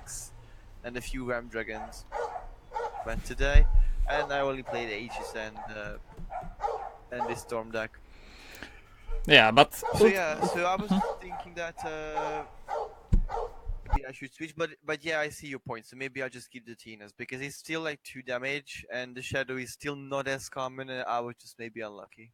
attacks, and a few Ram Dragons went today, and I only played Aegis and the Storm deck. Yeah, but So I was thinking that maybe I should switch, but yeah, I see your point. So maybe I'll just keep the Tinas because it's still like 2 damage, and the Shadow is still not as common, and I was just maybe unlucky.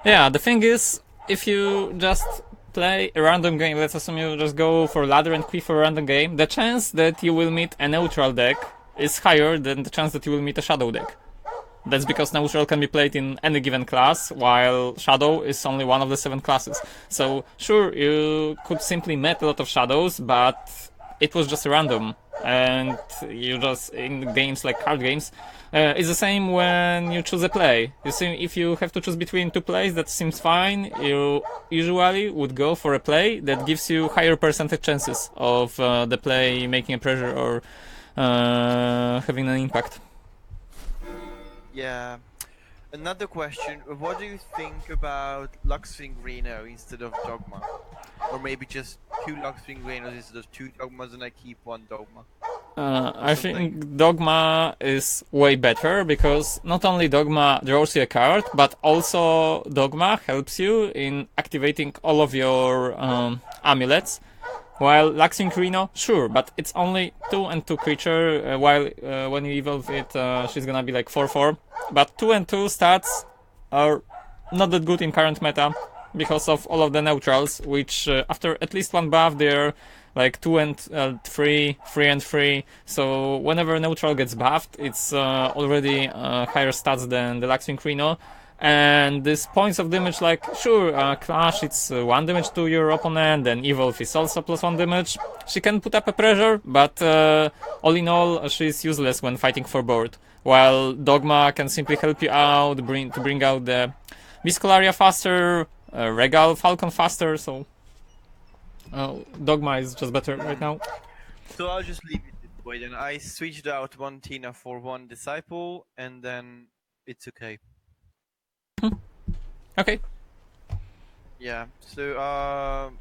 yeah, the thing is, if you just play a random game, let's assume you just go for ladder and queue for a random game, the chance that you will meet a neutral deck is higher than the chance that you will meet a Shadow deck. That's because neutral can be played in any given class, while Shadow is only one of the 7 classes. So sure, you could simply met a lot of Shadows, but it was just random. And you just, in games like card games, it's the same when you choose a play. You see, if you have to choose between 2 plays, that seems fine. You usually would go for a play that gives you higher percentage chances of the play making a pressure or having an impact. Yeah. Another question: what do you think about Luxwing Reno instead of Dogma, or maybe just 2 Luxwing Renos instead of 2 Dogmas, and I keep 1 Dogma? I think Dogma is way better because not only Dogma draws you a card, but also Dogma helps you in activating all of your amulets. While Luxwing Reno, sure, but it's only 2 and 2 creature, while when you evolve it, she's gonna be like 4/4. But 2 and 2 stats are not that good in current meta because of all of the neutrals, which after at least 1 buff, they're like 2 and 3, 3 and 3. So whenever neutral gets buffed, it's already higher stats than the Luxwing Reno. And this points of damage, like, sure, Clash, it's 1 damage to your opponent, then Evolve is also plus 1 damage. She can put up a pressure, but all in all, she's useless when fighting for board. While Dogma can simply help you out, to bring out the Viscolaria faster, Regal Falcon faster, so Dogma is just better right now. So I'll just leave it this way then. I switched out 1 Tina for 1 Disciple, and then it's okay. Okay. Yeah, so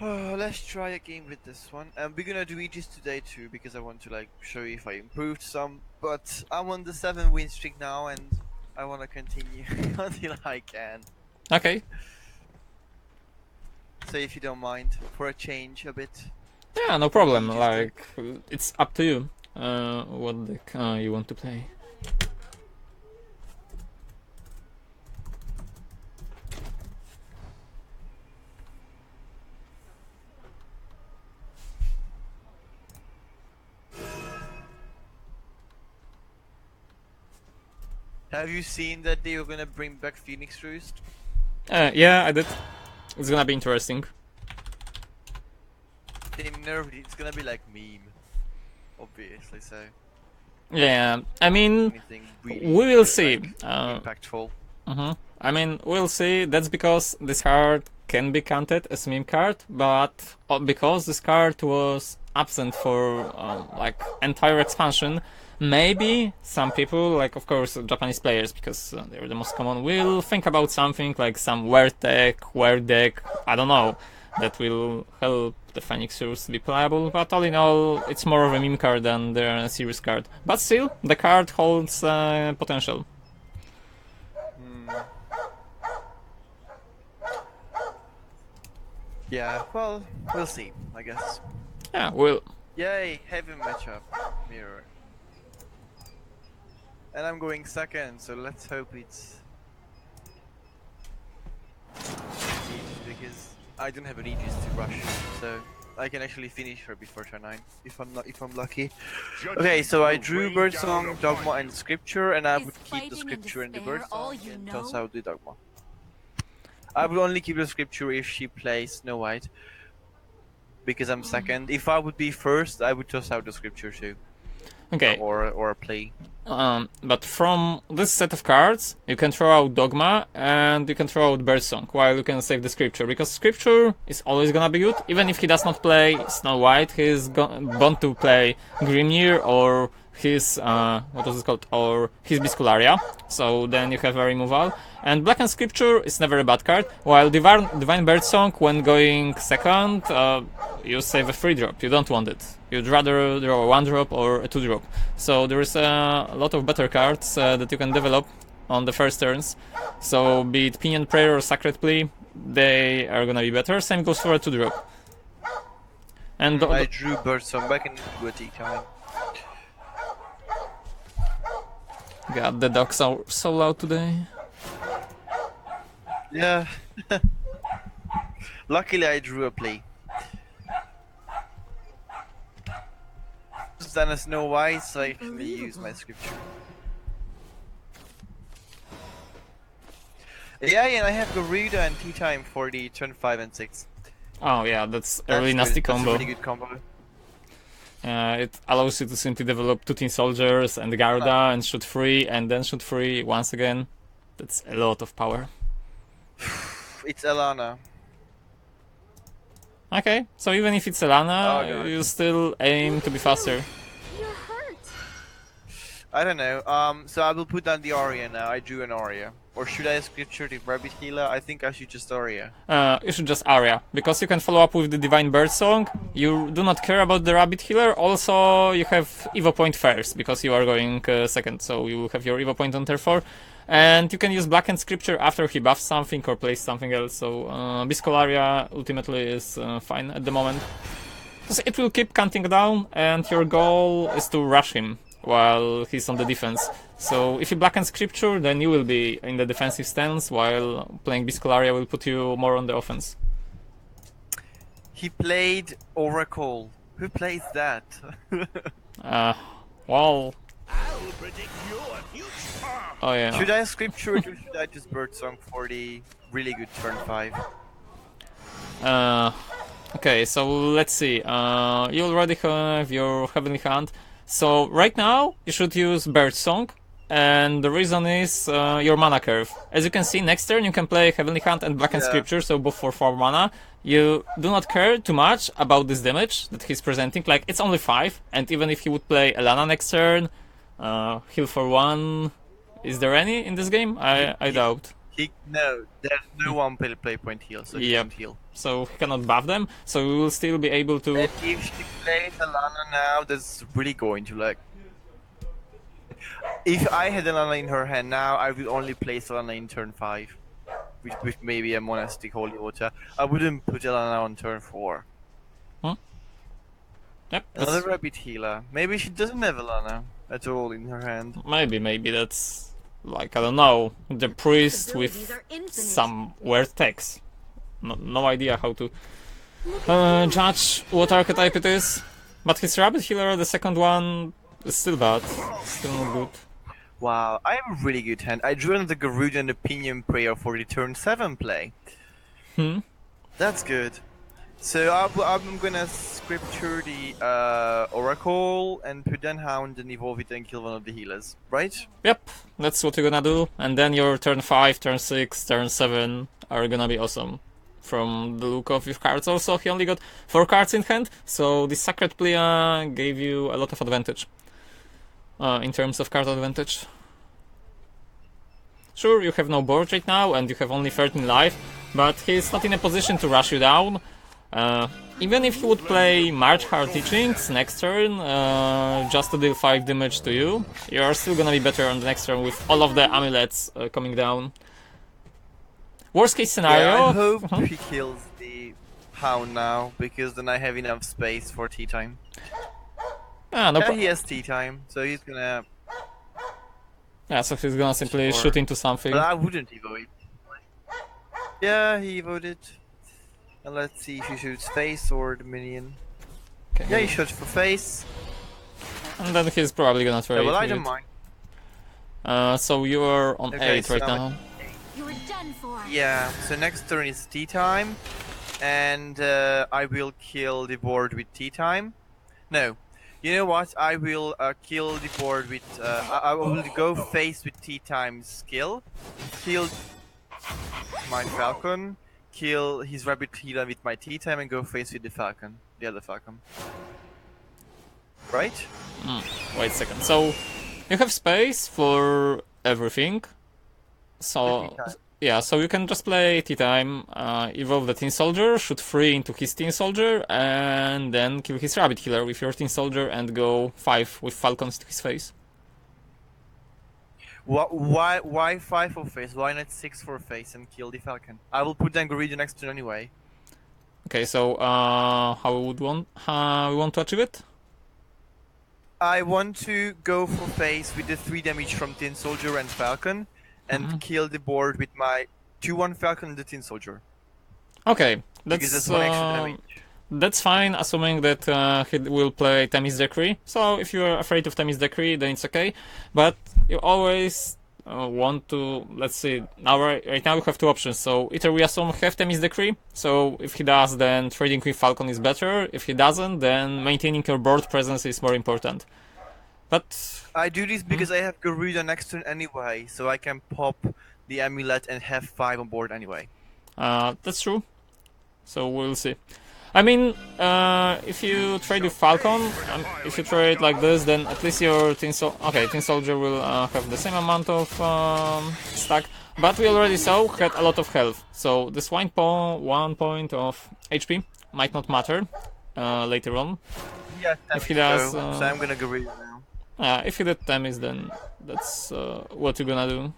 let's try a game with this one. And we're gonna do Aegis today too, because I want to like show you if I improved some. But I'm on the 7 win streak now, and I want to continue until I can. Okay. So if you don't mind, for a change a bit. Yeah, no problem. Like, it's up to you what deck you want to play. Have you seen that they were gonna bring back Phoenix Roost? Yeah, I did. It's gonna be interesting. They nerfed it. It's gonna be like meme, obviously. So Yeah, I mean, really, we will see. like, impactful. I mean, we'll see. That's because this card can be counted as meme card, but because this card was absent for like entire expansion, maybe some people, like of course Japanese players, because they're the most common, will think about something like some weird deck, I don't know, that will help the Phoenix Roost be playable, but all in all, it's more of a meme card than a serious card. But still, the card holds potential. Yeah, well, we'll see, I guess. Yeah, we'll. Yay, heavy matchup, mirror. And I'm going second, so let's hope it's Aegis, because I don't have an Aegis to rush, so I can actually finish her before turn 9 if I'm lucky. Okay, so I drew Birdsong, Dogma, and Scripture, and I would keep the Scripture and the Birdsong and toss out the Dogma. I would only keep the Scripture if she plays Snow White, because I'm second. If I would be first, I would toss out the Scripture too. Okay. or play. But from this set of cards, you can throw out Dogma and you can throw out Birdsong while you can save the Scripture, because Scripture is always gonna be good. Even if he does not play Snow White, he's bound to play Grimnir or his, what was it called, or his Biscularia, so then you have a removal. And Black and Scripture is never a bad card, while Divine Birdsong, when going second, you save a 3-drop, you don't want it. You'd rather draw a 1-drop or a 2-drop. So there is a lot of better cards that you can develop on the first turns. So be it Pinion Prayer or Sacred Plea, they are gonna be better. Same goes for a 2-drop. And I drew Birdsong back in good time. God, the dogs are so loud today. Yeah. Luckily, I drew a play. Then a Snow White, so I actually use my Scripture. Yeah, and I have Garuda and Tea Time for the turn 5 and 6. Oh yeah, that's a really nasty combo. That's a really good combo. It allows you to simply develop 2 Tin Soldiers and Garuda and shoot 3 and then shoot 3 once again. That's a lot of power. It's Alana. Okay, so even if it's Alana, you still aim to be faster. You're hurt. I don't know. So I will put down the Aria now. I drew an Aria. Or should I Scripture the Rabbit Healer? I think I should just Aria. You should just Aria, because you can follow up with the Divine Birdsong. You do not care about the Rabbit Healer. Also, you have Evo Point first, because you are going second, so you will have your Evo Point on turn 4. And you can use Black and Scripture after he buffs something or plays something else, so Biscularia ultimately is fine at the moment. Because it will keep counting down, and your goal is to rush him while he's on the defense. So if you Black and Scripture, then you will be in the defensive stance, while playing Biscularia will put you more on the offense. He played Oracle. Who plays that? Well... Oh yeah. Should I Scripture it or should I just Birdsong for the really good turn 5? Okay, so let's see. You already have your Heavenly Hand. So right now you should use Birdsong, and the reason is your mana curve. As you can see, next turn you can play Heavenly Hand and Black and Scripture, so both for 4 mana. You do not care too much about this damage that he's presenting. Like, it's only 5, and even if he would play Elana next turn, heal for 1. Is there any in this game? I doubt. No, there's no one play point heal, so he can't heal. So he cannot buff them, so we will still be able to... If she plays Alana now, that's really going to like... If I had Alana in her hand now, I will only place Alana in turn 5. With maybe a Monastic Holy Water. I wouldn't put Alana on turn 4. Huh? Yep. Another Rabbit Healer. Maybe she doesn't have Alana at all in her hand. Maybe that's... Like, I don't know, the priest with some weird text. No idea how to judge what archetype it is. But his Rabbit Healer, the second one, is still bad. Still not good. Wow, I have a really good hand. I drew another Garuda and Opinion Prayer for the turn 7 play. That's good. So I'm gonna Scripture the Oracle and put then Hound and evolve it and kill one of the healers, right? Yep, that's what you're gonna do. And then your turn 5, turn 6, turn 7 are gonna be awesome. From the look of your cards also, he only got 4 cards in hand, so the Sacred Plea gave you a lot of advantage. In terms of card advantage. Sure, you have no board right now, and you have only 13 life, but he's not in a position to rush you down. Even if he would play March Hard Teachings next turn, just to deal 5 damage to you, you are still gonna be better on the next turn with all of the amulets coming down. Worst case scenario... Yeah, I hope he kills the Hound now, because then I have enough space for tea time. He has tea time, so he's gonna... Yeah, so he's gonna simply shoot into something. But I wouldn't evo it. Yeah, he evoed. And let's see if he shoots face or the minion. Okay. Yeah, he shoots for face. And then he's probably gonna try. Yeah, well, I don't mind. So you are on 8 right now. You're done for. Yeah, so next turn is tea time. And I will kill the board with tea time. No. You know what? I will kill the board with. I will go face with T times skill, kill my Falcon, kill his Rabbit Healer with my T time, and go face with the Falcon, the other Falcon. Right? Wait a second. So you have space for everything. So yeah, so you can just play T-Time, evolve the Tin Soldier, shoot 3 into his Tin Soldier, and then kill his Rabbit Healer with your Tin Soldier and go 5 with Falcons to his face. Why 5 for face? Why not 6 for face and kill the Falcon? I will put down Gorilla next turn anyway. Okay, so how we want to achieve it? I want to go for face with the 3 damage from Tin Soldier and Falcon, and kill the board with my 2-1 Falcon and the Tin Soldier. Okay, Because that's 1 extra damage. That's fine, assuming that he will play Themis Decree. So if you're afraid of Themis Decree, then it's okay. But you always want to, let's see, right now we have 2 options. So either we assume have Themis Decree, so if he does, then trading with Falcon is better. If he doesn't, then maintaining your board presence is more important. But I do this because I have Garuda next turn anyway, so I can pop the amulet and have 5 on board anyway. that's true. So we'll see. I mean, if you trade with Falcon, if you trade like this, then at least your Tin Soldier will have the same amount of stack. But we already saw had a lot of health, so this 1 point of HP might not matter later on. Yeah, if he does, so I'm gonna Garuda now. If he did Themis, then that's what you're gonna do.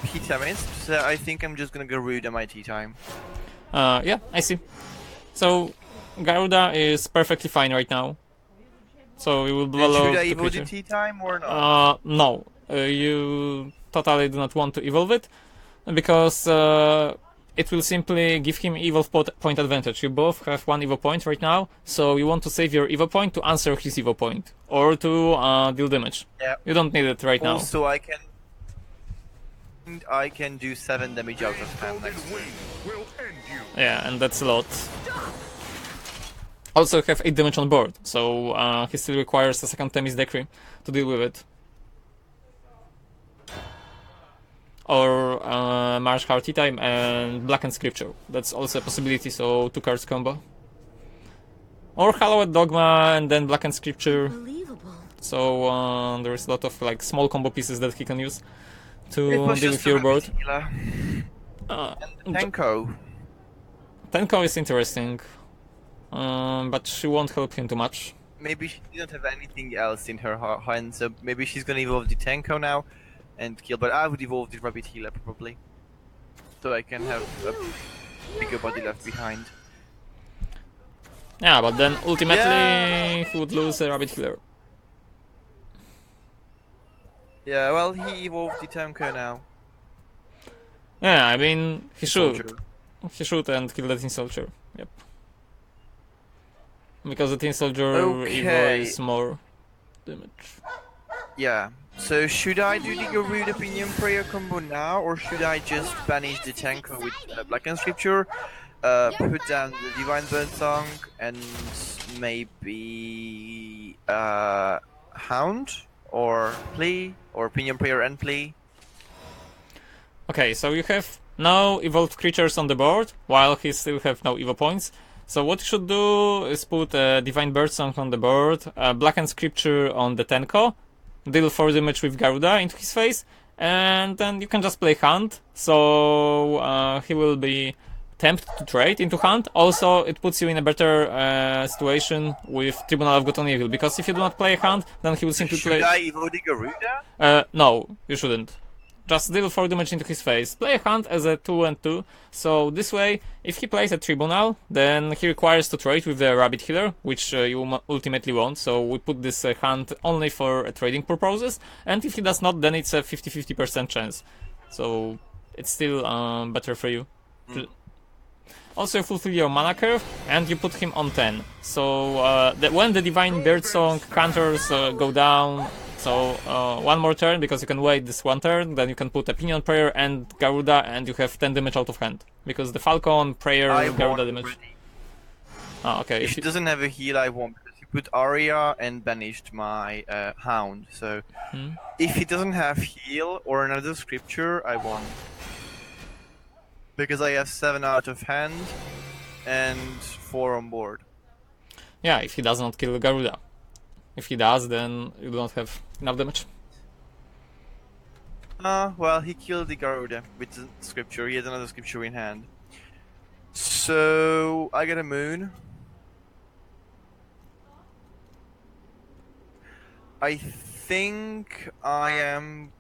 He Themis, so I think I'm just gonna Garuda my tea time. Yeah, I see. So Garuda is perfectly fine right now. So we will blow Should I the evolve creature. the tea time or not? No. You totally do not want to evolve it, because it will simply give him evolve point advantage. You both have 1 evo point right now, so you want to save your evo point to answer his evo point, or to deal damage. Yeah. You don't need it right now. Also, I can do 7 damage out of hand next turn. Yeah, and that's a lot. Also, you have 8 damage on board, so he still requires a second Themis Decree to deal with it. Or Marsh Heart Tea-Time and Blackened Scripture. That's also a possibility, so 2 cards combo. Or Hallowed Dogma and then Blackened Scripture. Unbelievable. So there's a lot of like small combo pieces that he can use to It was deal just with your board. Tenko. Tenko is interesting, but she won't help him too much. Maybe she didn't have anything else in her hand, so maybe she's gonna evolve the Tenko now and kill. But I would evolve the Rabbit Healer probably, so I can have a bigger body left behind. Yeah, but then ultimately he would lose a Rabbit Healer. Yeah, well, he evolved the Tenko now. Yeah, I mean, he should. Soldier. He should and kill the Tin Soldier. Yep. Because the Tin Soldier Okay. Evo is more damage. Yeah. So should I do the Garuda Opinion Prayer combo now, or should I just banish the Tenko with Blackened Scripture, put down the Divine Bird Song, and maybe Hound, or Plea, or Opinion Prayer and Plea? Okay, so you have no evolved creatures on the board, while he still have no evo points. So what you should do is put a Divine Birdsong on the board, Blackened Scripture on the Tenko, deal 4 damage with Garuda into his face, and then you can just play Hunt, so he will be tempted to trade into Hunt. Also, it puts you in a better situation with Tribunal of Good and Evil, because if you do not play Hunt, then he will simply play... Should I evolve the Garuda? No, you shouldn't. Just deal 4 damage into his face. Play a Hunt as a 2 and 2. So this way, if he plays a Tribunal, then he requires to trade with the Rabbit Healer, which you ultimately want. So we put this Hunt only for trading purposes. And if he does not, then it's a 50-50% chance. So it's still better for you. Also, you fulfill your mana curve, and you put him on 10. So when the Divine Birdsong counters go down, so 1 more turn, because you can wait this 1 turn, then you can put Opinion Prayer and Garuda, and you have 10 damage out of hand. Because the Falcon, Prayer, Garuda damage. Oh, okay. If she doesn't have a heal, I won't, because he put Arya and banished my Hound. So if he doesn't have heal or another scripture, I won. Because I have 7 out of hand and 4 on board. Yeah, if he does not kill Garuda. If he does, then you do not have enough damage. Well, he killed the Garuda with the scripture. He has another scripture in hand. So I get a moon. I think I am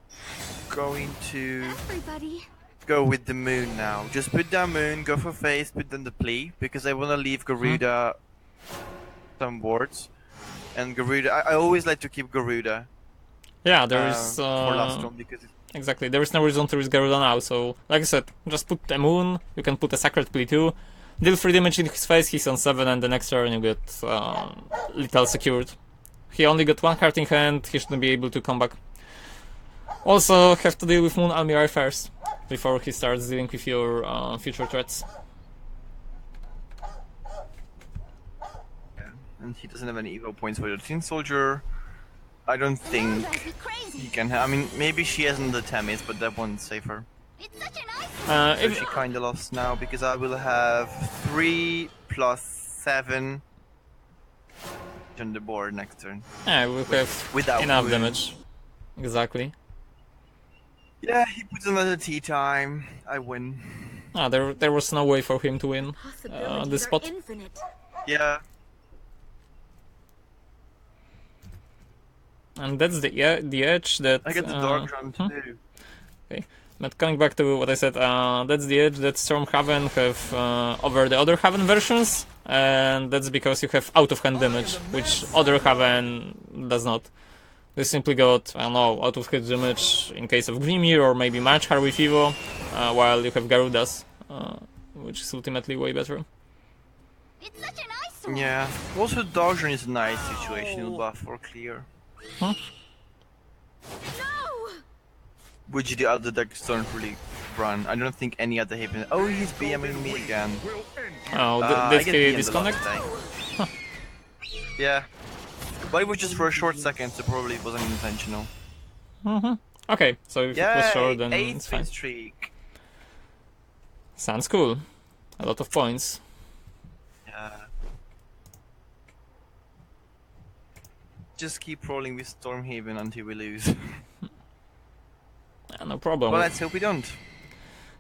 going to Everybody. go with the moon now. Just put down moon, go for face, put down the plea, because I want to leave Garuda some wards. And Garuda, I always like to keep Garuda Yeah, there is... for last round, because it's... Exactly, there is no reason to risk Garuda now, so like I said, just put a moon, you can put a sacred plea too, deal 3 damage in his face, he's on 7, and the next turn you get lethal secured. He only got 1 card in hand, he shouldn't be able to come back. Also, have to deal with Moon Almirai first, before he starts dealing with your future threats. Yeah. And he doesn't have any evo points for the Tin Soldier. I don't think Drive me crazy. he can have... I mean, maybe she hasn't the Tamis, but that one's safer. It's such a nice. So she kinda lost now, because I will have 3 plus 7 on the board next turn. Yeah, we have Without enough wound. damage. Exactly. Yeah, he puts another tea time. I win. There was no way for him to win Possibilities this are spot. infinite. Yeah. And that's the edge that... I get the dark run too. Okay. But coming back to what I said, that's the edge that sHaven have over the other Haven versions, and that's because you have out-of-hand damage, which other Haven does not. They simply got, I don't know, out-of-hand damage in case of Grimir or maybe Marchhar with Evo, while you have Garudas, which is ultimately way better. It's such a nice one. Yeah. Also, dark run is a nice situational buff for clear. No. Which the other decks don't really run. I don't think any other Haven. Oh, he's BMing me again. Oh, I did get he BM'd a lot disconnect? today. Yeah. But it was just for a short second, so probably it wasn't intentional. Okay, so if it was short, then Eighth it's fine. win streak. Sounds cool. A lot of points. Yeah. Just keep rolling with Stormhaven until we lose. Yeah, no problem. Well, let's hope we don't.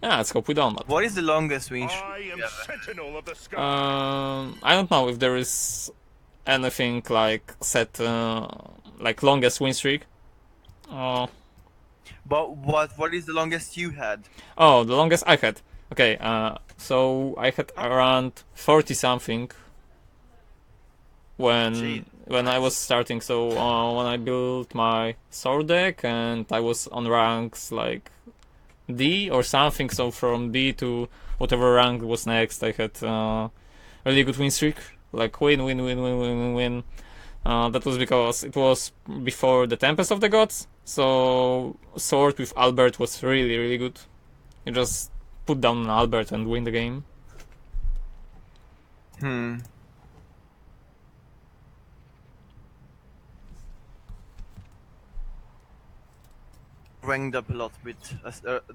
Yeah, let's hope we don't. But, What is the longest win I streak? am Yeah. sentinel of the sky. I don't know if there is anything like set like longest win streak. But what is the longest you had? Oh, the longest I had. Okay, so I had around 40 something Gee, when I was starting. So when I built my sword deck and I was on ranks like D or something. So from D to whatever rank was next, I had really good win streak. Like win. That was because it was before the Tempest of the Gods. So sword with Albert was really good. You just put down an Albert and win the game. Ranked up a lot with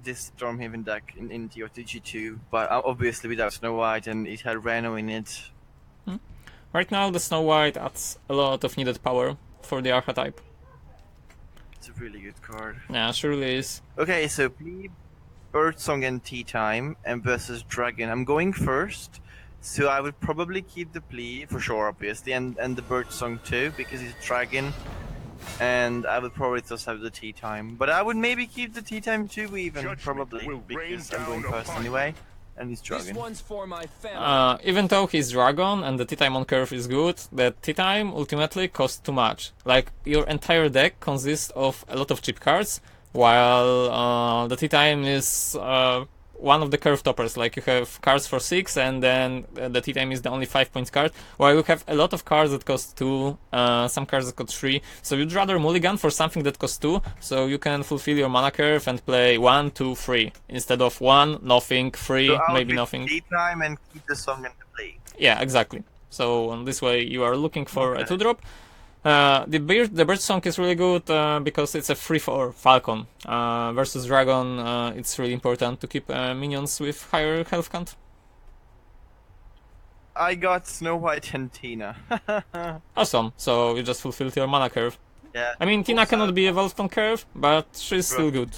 this Stormhaven deck in TOTG2, but obviously without Snow White, and it had Reno in it. Right now the Snow White adds a lot of needed power for the archetype. It's a really good card. Yeah, surely is. Okay, so Plebe, Birdsong and Tea Time, and versus Dragon. I'm going first, so I would probably keep the Plebe for sure, obviously, and the Birdsong too, because he's a Dragon. And I would probably just have the Tea Time. But I would maybe keep the Tea Time too, even, Judgment probably, will rain because I'm going down first upon anyway. And he's This Dragon. one's for my family. Even though he's Dragon and the T-Time on curve is good, the T-Time ultimately costs too much. Like, your entire deck consists of a lot of cheap cards, while the T-Time is one of the curve toppers. Like, you have cards for 6, and then the T-Time is the only 5 points card, while you have a lot of cards that cost 2, some cards that cost 3. So you'd rather mulligan for something that costs 2, so you can fulfill your mana curve and play 1, 2, 3, instead of 1, nothing, 3, So I'll maybe do nothing. Tea Time and keep the song and the play. Yeah, exactly. So on this way you are looking for a 2-drop. The bird song is really good because it's a free for Falcon. Versus Dragon, it's really important to keep minions with higher health count. I got Snow White and Tina. Awesome, so you just fulfilled your mana curve. Yeah. I mean, Tina cannot be evolved on curve, but she's still good.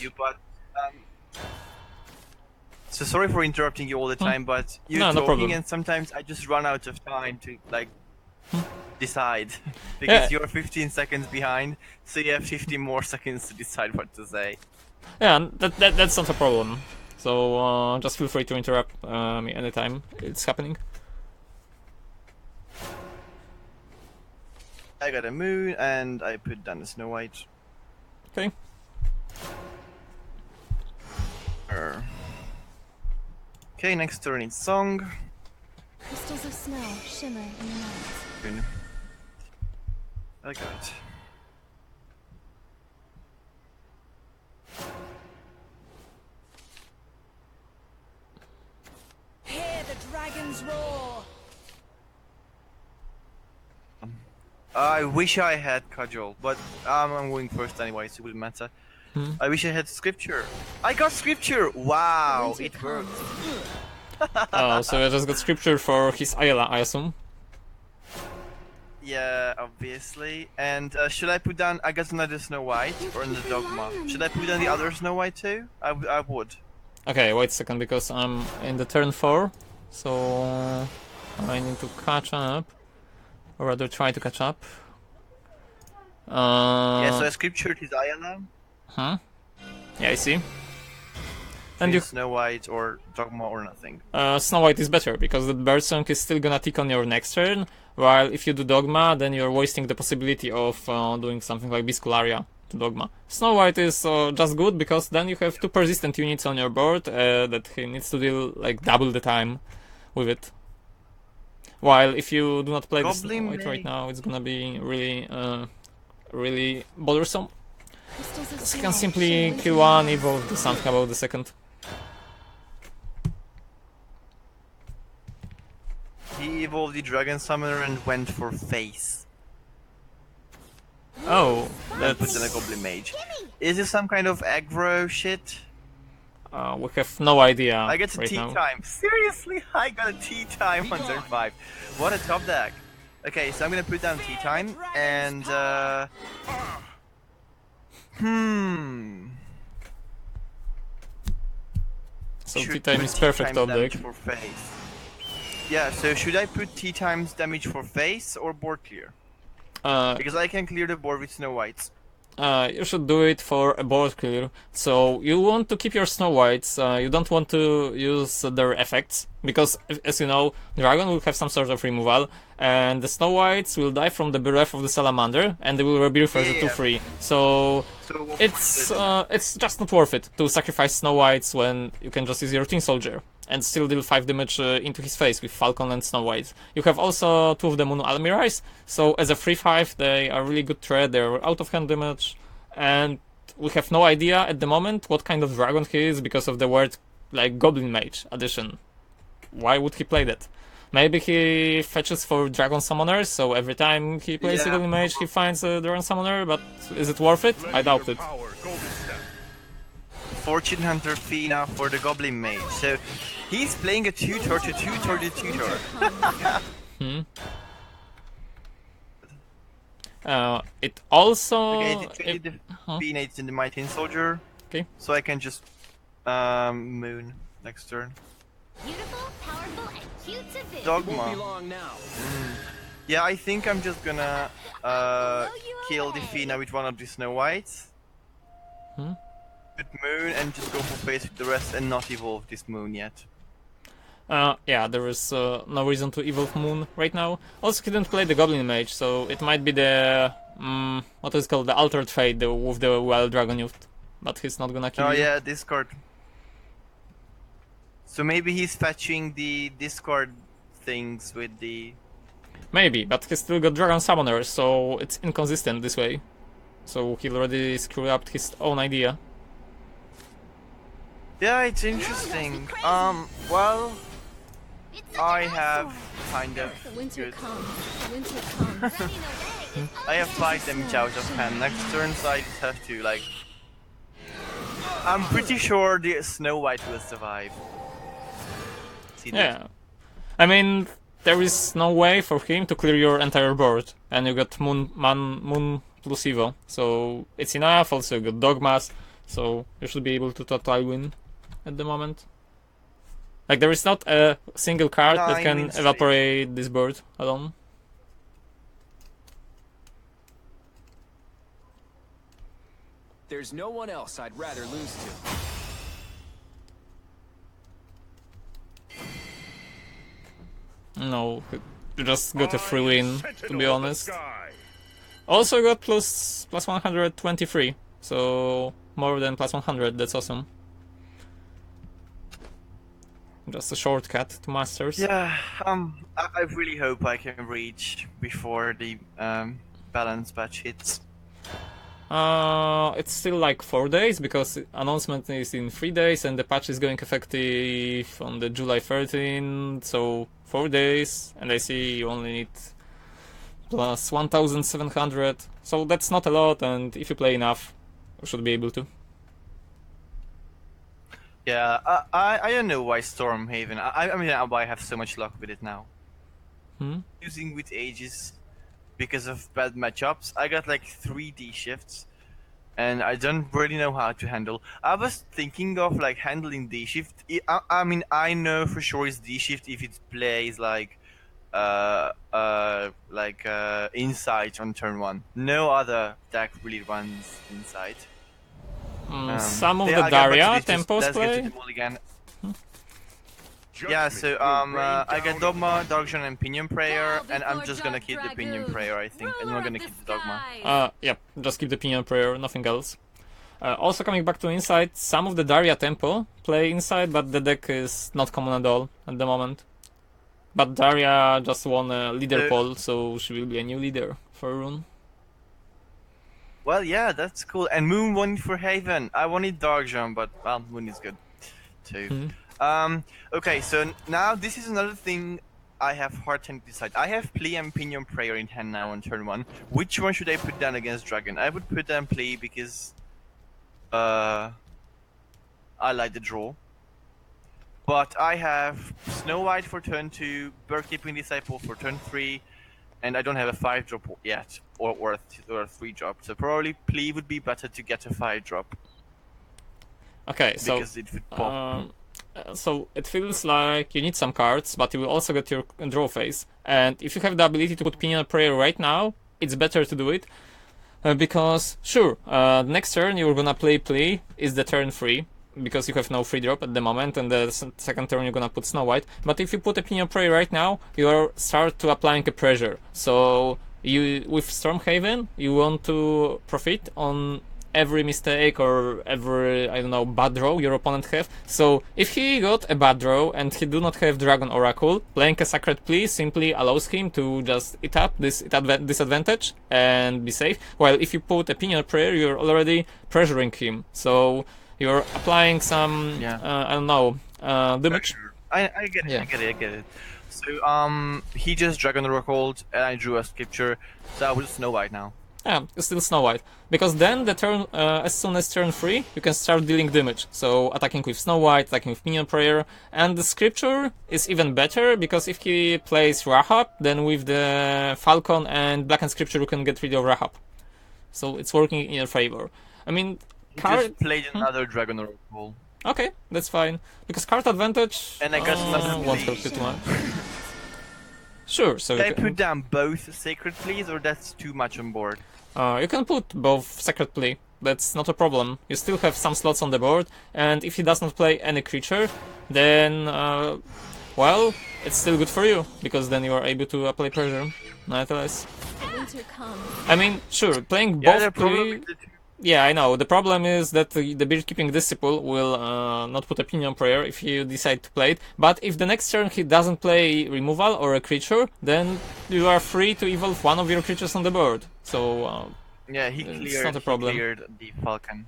So sorry for interrupting you all the time, but you're No, no talking problem. and sometimes I just run out of time to like decide because Yeah. you're 15 seconds behind, so you have 15 more seconds to decide what to say. Yeah, that's not a problem. So just feel free to interrupt me anytime it's happening. I got a moon and I put down a Snow White. Okay. Okay, next turn it's Song. Crystals of snow shimmer in the night. Moon. I got it. Hear the dragons roar. I wish I had Cudgel, but I'm going first anyway, so it wouldn't matter. I wish I had Scripture. I got Scripture! Wow, it worked. So I just got scripture for his Ayla, I assume. Yeah, obviously. And should I put down? I got another Snow White or in the Dogma. Should I put down the other Snow White too? I would. Okay, wait a second, because I'm in the turn 4, so I need to catch up, or rather try to catch up. Yeah, so I scriptured his Ayana. Huh? Yeah, I see. And And you, Snow White or Dogma or nothing. Snow White is better, because the bird song is still gonna tick on your next turn, while if you do Dogma, then you're wasting the possibility of doing something like Biscularia to Dogma. Snow White is just good, because then you have 2 persistent units on your board that he needs to deal like double the time with it. While if you do not play the Snow Goblin White right Mage. now, it's gonna be really bothersome. Crystals of You snow can simply shimmer kill in the one, night. evolve, do something about the second. He evolved the Dragon Summoner and went for face. Oh, And put in a that's... Goblin Mage. Is this some kind of aggro shit? we have no idea I get a right tea now. time. Seriously, I got a tea time on turn 5. What a top deck. Okay, so I'm gonna put down tea time and So Should T-Time put is tea perfect times top deck. damage for face. Yeah, so should I put tea times damage for face or board clear? Because I can clear the board with Snow Whites. You should do it for a board clear. So you want to keep your Snow Whites, you don't want to use their effects, because as you know, Dragon will have some sort of removal, and the Snow Whites will die from the breath of the Salamander, and they will rebirth as a Yeah. 2/3. So So it's just not worth it to sacrifice Snow Whites when you can just use your Tin Soldier and still deal 5 damage into his face with Falcon and Snow White. You have also 2 of the Moon Almirais, so as a 3/5 they are really good threat, they're out of hand damage, and we have no idea at the moment what kind of dragon he is because of the word like Goblin Mage addition. Why would he play that? Maybe he fetches for Dragon Summoners, so every time he plays a Yeah. Goblin Mage he finds a Dragon Summoner, but is it worth it? I doubt it. Fortune Hunter Fina for the Goblin Mage. So he's playing a tutor to tutor the tutor. It also... Okay, the traded the Fina it's in the My Tin Soldier. Okay. So I can just moon next turn. Beautiful, powerful, and cute to visit. Dogma. Long now. Yeah, I think I'm just gonna kill the Fina with one of the Snow Whites. Put moon and just go for face with the rest and not evolve this moon yet. Yeah, there is no reason to evolve Moon right now. Also, he didn't play the Goblin Mage, so it might be the... what is it called? The Altered Fate with the Wild Dragon Youth. But he's not gonna kill Oh you. yeah, discard. So maybe he's fetching the discard things with the... Maybe, but he still got Dragon Summoner, so it's inconsistent this way. So he already screwed up his own idea. Yeah, it's interesting. Well, It's such I an have eyesore. kind of The winter good. comes. The winter comes. I have 5 damage out of hand. Next turn, so I just have to like. I'm pretty sure the Snow White will survive. See that? Yeah. I mean, there is no way for him to clear your entire board, and you got Moon plus Evo, so it's enough. Also, you got Dogmas, so you should be able to totally win at the moment. Like, there is not a single card that 9 can wins straight. evaporate this board alone. There's no one else I'd rather lose to. No, you just got a free win, to be honest. Also got plus 123, so more than plus 100, that's awesome. Just a shortcut to Masters. Yeah, I really hope I can reach before the balance patch hits. It's still like 4 days because announcement is in 3 days and the patch is going effective on the July 13th, so 4 days, and I see you only need plus 1,700, so that's not a lot, and if you play enough, you should be able to. Yeah, I don't know why Stormhaven. I mean, why I have so much luck with it now. Using with ages because of bad matchups. I got like 3 D shifts, and I don't really know how to handle. I was thinking of like handling D shift. I mean, I know for sure it's D shift if it plays like insight on turn 1. No other deck really runs insight. Some of yeah, the I got Daria back to this, tempos let's get to play. the mulligan. Yeah, so I got Dogma, Darkshine, and Pinion Prayer, and I'm just gonna keep the Pinion Prayer, I think. I'm not gonna keep the Dogma. Yep, just keep the Pinion Prayer, nothing else. Also coming back to Insight, some of the Daria tempo play Insight, but the deck is not common at all at the moment. But Daria just won a leader poll, so she will be a new leader for Rune. Well, yeah, that's cool. And Moon won for Haven. I wanted Darkshine, but well, Moon is good too. Okay, so now this is another thing I have hard time to decide. I have Plea and Pinion Prayer in hand now on turn 1. Which one should I put down against Dragon? I would put down Plea because I like the draw. But I have Snow White for turn 2, Bird-Keeping Disciple for turn 3, and I don't have a 5-drop yet, or a 3-drop. So probably Plea would be better to get a 5-drop. Okay, so Because it would pop. So it feels like you need some cards, but you will also get your draw phase. And if you have the ability to put Pinion Prayer right now, it's better to do it. Because, sure, next turn you're gonna play Plea, is the turn 3, because you have no free drop at the moment, and the second turn you're gonna put Snow White. But if you put a Pinion Prayer right now, you start to applying a pressure. So you, with Stormhaven, you want to profit on every mistake or every, I don't know, bad draw your opponent have. So if he got a bad draw and he do not have Dragon Oracle, playing a Sacred Plea simply allows him to just eat up this disadvantage and be safe. While if you put a Pinion Prayer, you're already pressuring him. So you're applying some, I don't know, damage. I get it, I get it. So he just Dragon Oracle and I drew a scripture, so I will Snow White now. Yeah, it's still Snow White. Because then the turn, as soon as turn 3, you can start dealing damage. So attacking with Snow White, attacking with Pinion Prayer. And the scripture is even better, because if he plays Rahab, then with the Falcon and Blackened Scripture you can get rid of Rahab. So it's working in your favor. I mean, Just played another Dragon Oracle. Okay, that's fine. Because card advantage And I got another won't help you too much. Sure, so can I put down both Sacred Pleas, or that's too much on board? You can put both Sacred Plea, that's not a problem. You still have some slots on the board, and if he does not play any creature, then, well, it's still good for you, because then you are able to apply pressure, nonetheless. The winter comes. I mean, sure, playing both Plea... Problem Yeah, I know. The problem is that the Beard-Keeping Disciple will not put a Pinion Prayer if you decide to play it. But if the next turn he doesn't play removal or a creature, then you are free to evolve one of your creatures on the board. So yeah, it's not a problem. He cleared the Falcon.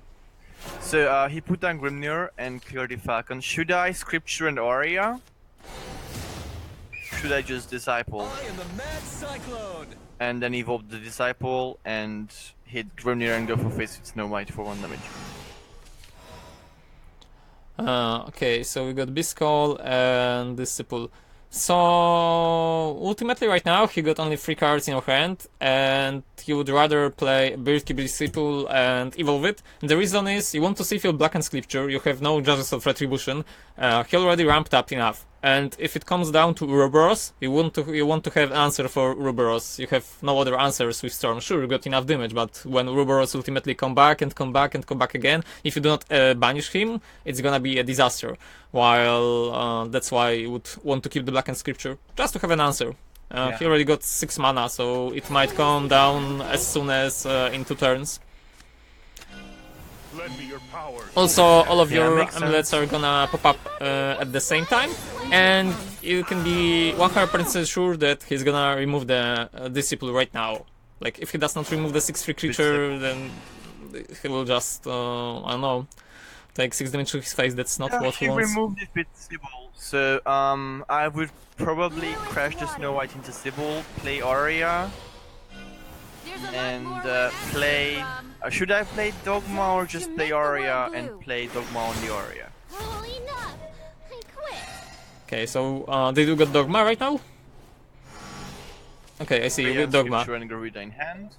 So he put down Grimnir and cleared the Falcon. Should I Scripture and Aria? should I just disciple? I am the mad cyclone. And then evolve the disciple and hit Grimnir and go for face with Snow White for 1 damage. Okay, so we got Biscol and Disciple. So ultimately right now he got only 3 cards in your hand and he would rather play Bird Keep Disciple and evolve it. The reason is you want to see if you Blackened Scripture, you have no Judges of Retribution, he already ramped up enough. And if it comes down to Uroboros, you want to have an answer for Uroboros. You have no other answers with Storm. Sure, you got enough damage, but when Uroboros ultimately come back again, if you do not banish him, it's gonna be a disaster. While that's why you would want to keep the Blackened Scripture, just to have an answer. He already got 6 mana, so it might come down as soon as in 2 turns. Also, all of your amulets are gonna pop up at the same time, and you can be 100% sure that he's gonna remove the Disciple right now. Like, if he does not remove the 6/3 creature, then he will just, I don't know, take 6 damage to his face. That's not what he wants. He removed it with Sybil, so I would probably crash the Snow White into Sybil, play Aria, and play... should I play Dogma or just play Aria and play Dogma on the Aria? Okay, so they do got Dogma right now? Okay, I see, you got Dogma. And Garuda in hand.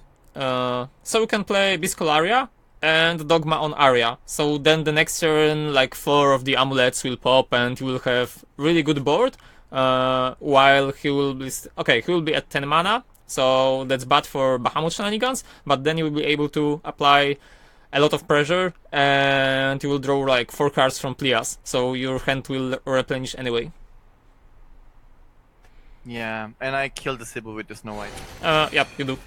So we can play Biscol Aria and Dogma on Aria. So then the next turn, like 4 of the amulets will pop and you will have really good board. While he will be... okay, he will be at 10 mana. So that's bad for Bahamut shenanigans, but then you will be able to apply a lot of pressure and you will draw like 4 cards from Plias, so your hand will replenish anyway. Yeah, and I killed the Sybil with the Snow White. Yep, you do.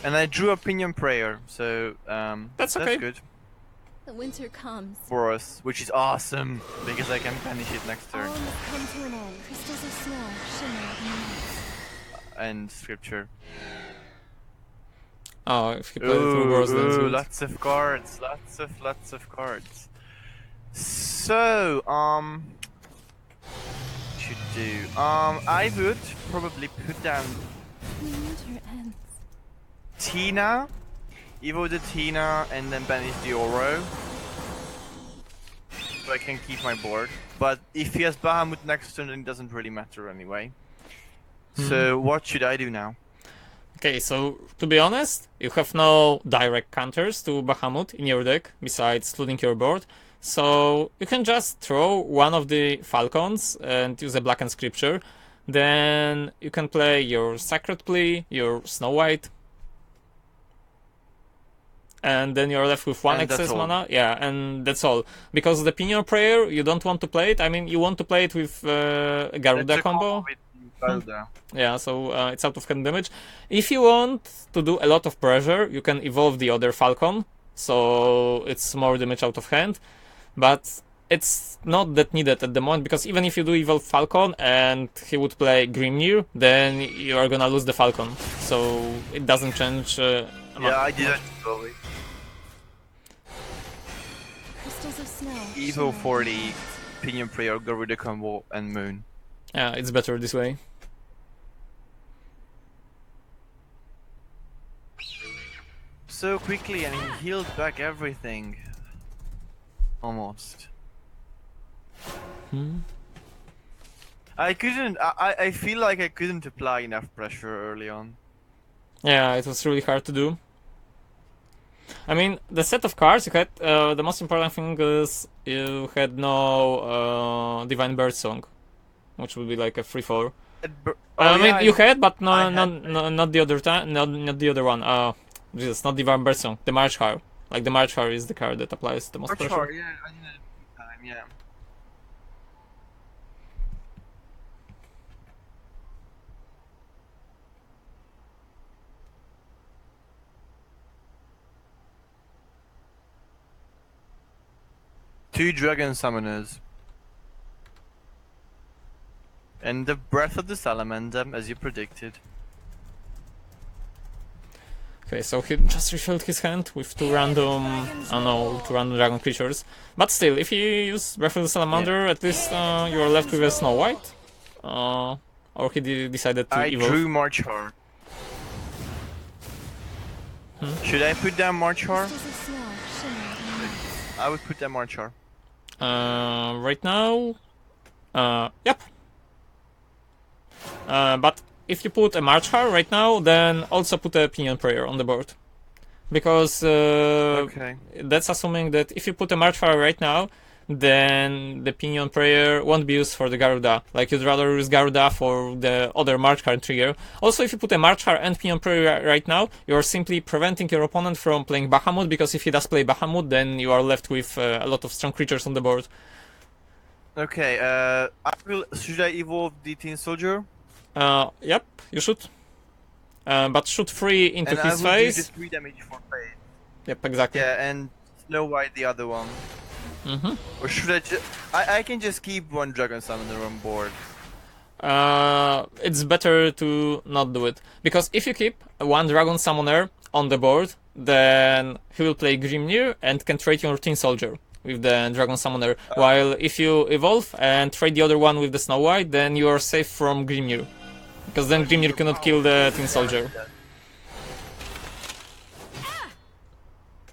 And I drew a Pinion Prayer, so that's okay. That's good. The winter comes. For us, which is awesome, because I can banish it next turn. All must come to an end. Crystals of snow shimmer in the night. And Scripture. Oh, if you play through Wars, then it's good. Lots of cards, lots of cards. So, should do. I would probably put down The winter ends. Tina, evo the Tina, and then banish the Oro. So I can keep my board. But if he has Bahamut next turn, then it doesn't really matter anyway. So what should I do now? Okay, so to be honest, you have no direct counters to Bahamut in your deck besides looting your board. So you can just throw one of the Falcons and use a Blackened Scripture. Then you can play your Sacred Plea, your Snow White. And then you're left with 1 excess mana. Yeah, and that's all. Because the Pinion Prayer, you don't want to play it. I mean, you want to play it with Garuda combo. Yeah, so it's out of hand damage. If you want to do a lot of pressure, you can evolve the other Falcon, so it's more damage out of hand. But it's not that needed at the moment, because even if you do evolve Falcon and he would play Grimnir, then you are gonna lose the Falcon. So it doesn't change. Yeah, I didn't evolve it. Crystals of snow. Evo for the Pinion Prayer, Garuda combo, and Moon. Yeah, it's better this way. So quickly, and he healed back everything. Almost. I couldn't. I feel like I couldn't apply enough pressure early on. Yeah, it was really hard to do. I mean, the set of cards you had, the most important thing is you had no Divine Birdsong, which would be like a 3/4. I mean, you had, but not the other time, not the other one. Jesus, not Divine Birdsong, the Marchhar. Like the Marchhar is the card that applies the most pressure. Yeah, I did it time, yeah. Two Dragon Summoners. And the Breath of the Salamander, as you predicted. Okay, so he just refilled his hand with 2 random, I don't know, 2 random dragon creatures. But still, if you use Breath of the Salamander, at least you are left with a Snow White. or he decided to I evolve? drew Marchar. Should I put down Marchar? Crystals of snow shimmer in the night. I would put down Marchar. Right now, yep. But if you put a Marchar right now, then also put a Pinion Prayer on the board. Because Okay. that's assuming that if you put a Marchar right now, then the Pinion Prayer won't be used for the Garuda. Like, you'd rather use Garuda for the other Marchar trigger. Also, if you put a Marchar and Pinion Prayer right now, you're simply preventing your opponent from playing Bahamut, because if he does play Bahamut, then you are left with a lot of strong creatures on the board. Okay, should I evolve the Tin Soldier? Yep, you should. But shoot 3 into And his I will do face. just 3 damage for play. Yep, exactly. Yeah, and Snow White the other one. Mm-hmm. Or should I just... I can just keep one Dragon Summoner on board. It's better to not do it. Because if you keep one Dragon Summoner on the board, then he will play Grimnir and can trade your Tin Soldier with the Dragon Summoner. While if you evolve and trade the other one with the Snow White, then you are safe from Grimnir. Because then Grimnir cannot kill the Tin Soldier.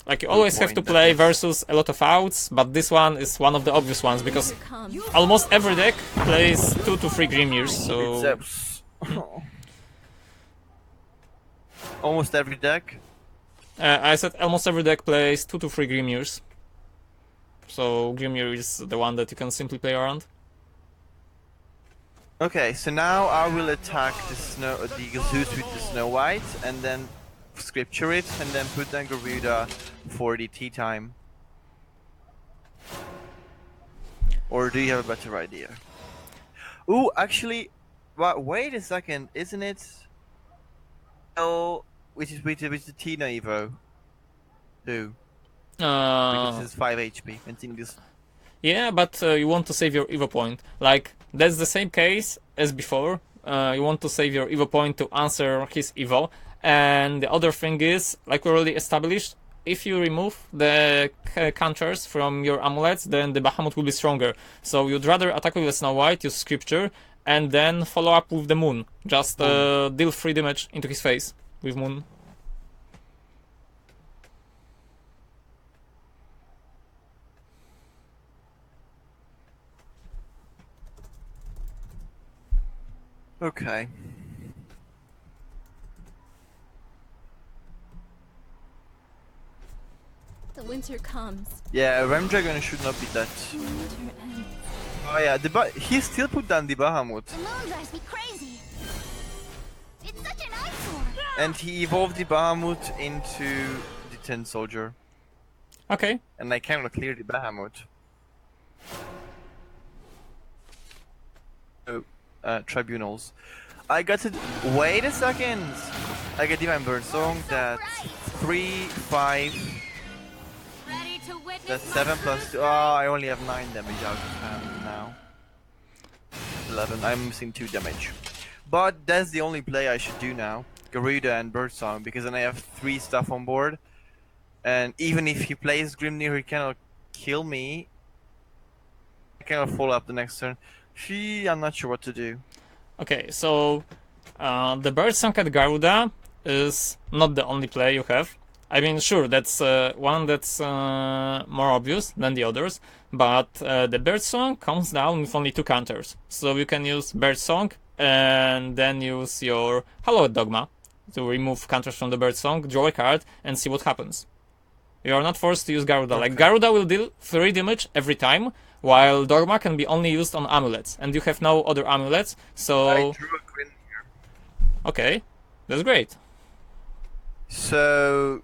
Like, you always have to play versus a lot of outs, but this one is one of the obvious ones, because Here comes. almost every deck plays 2 to 3 Grimnirs, so... Except... Almost every deck. I said almost every deck plays 2 to 3 Grimnirs. So Grimnir is the one that you can simply play around. Okay, so now I will attack the Zeus with the Snow White, and then scripture it, and then put down Garuda for the tea time. Or do you have a better idea? Ooh, actually, wait a second, isn't it? Oh, which is with the Tina Evo. Two. Because it's 5 HP and Tingus. Yeah, but you want to save your Evo point. Like, that's the same case as before. You want to save your Evo point to answer his Evo. And the other thing is, like we already established, if you remove the counters from your amulets, then the Bahamut will be stronger. So you'd rather attack with the Snow White, use Scripture, and then follow up with the Moon. Just deal 3 damage into his face with Moon. Okay. The winter comes. Yeah, Ramdragon should not be that. The winter ends. Oh yeah, he still put down the Bahamut. The moon drives me crazy. It's such an eyesore. And he evolved the Bahamut into the Tin Soldier. Okay. And I cannot clear the Bahamut. Oh, tribunals. I got to... Wait a second! I got Divine Birdsong, that's 3, 5... Ready to witness That's 7 plus 2. Oh, I only have 9 damage out of hand now. 11. I'm missing 2 damage. But that's the only play I should do now. Garuda and Birdsong, because then I have 3 stuff on board. And even if he plays Grimnir, he cannot kill me. I cannot follow up the next turn. I'm not sure what to do. Okay, so the Birdsong at Garuda is not the only play you have. I mean, sure, that's one that's more obvious than the others, but the Birdsong comes down with only 2 counters. So you can use Birdsong and then use your Hallowed Dogma to remove counters from the Birdsong, draw a card, and see what happens. You are not forced to use Garuda. Okay. Like, Garuda will deal 3 damage every time, while Dogma can be only used on amulets, and you have no other amulets, so... I drew a Grimnir. Okay, that's great. So,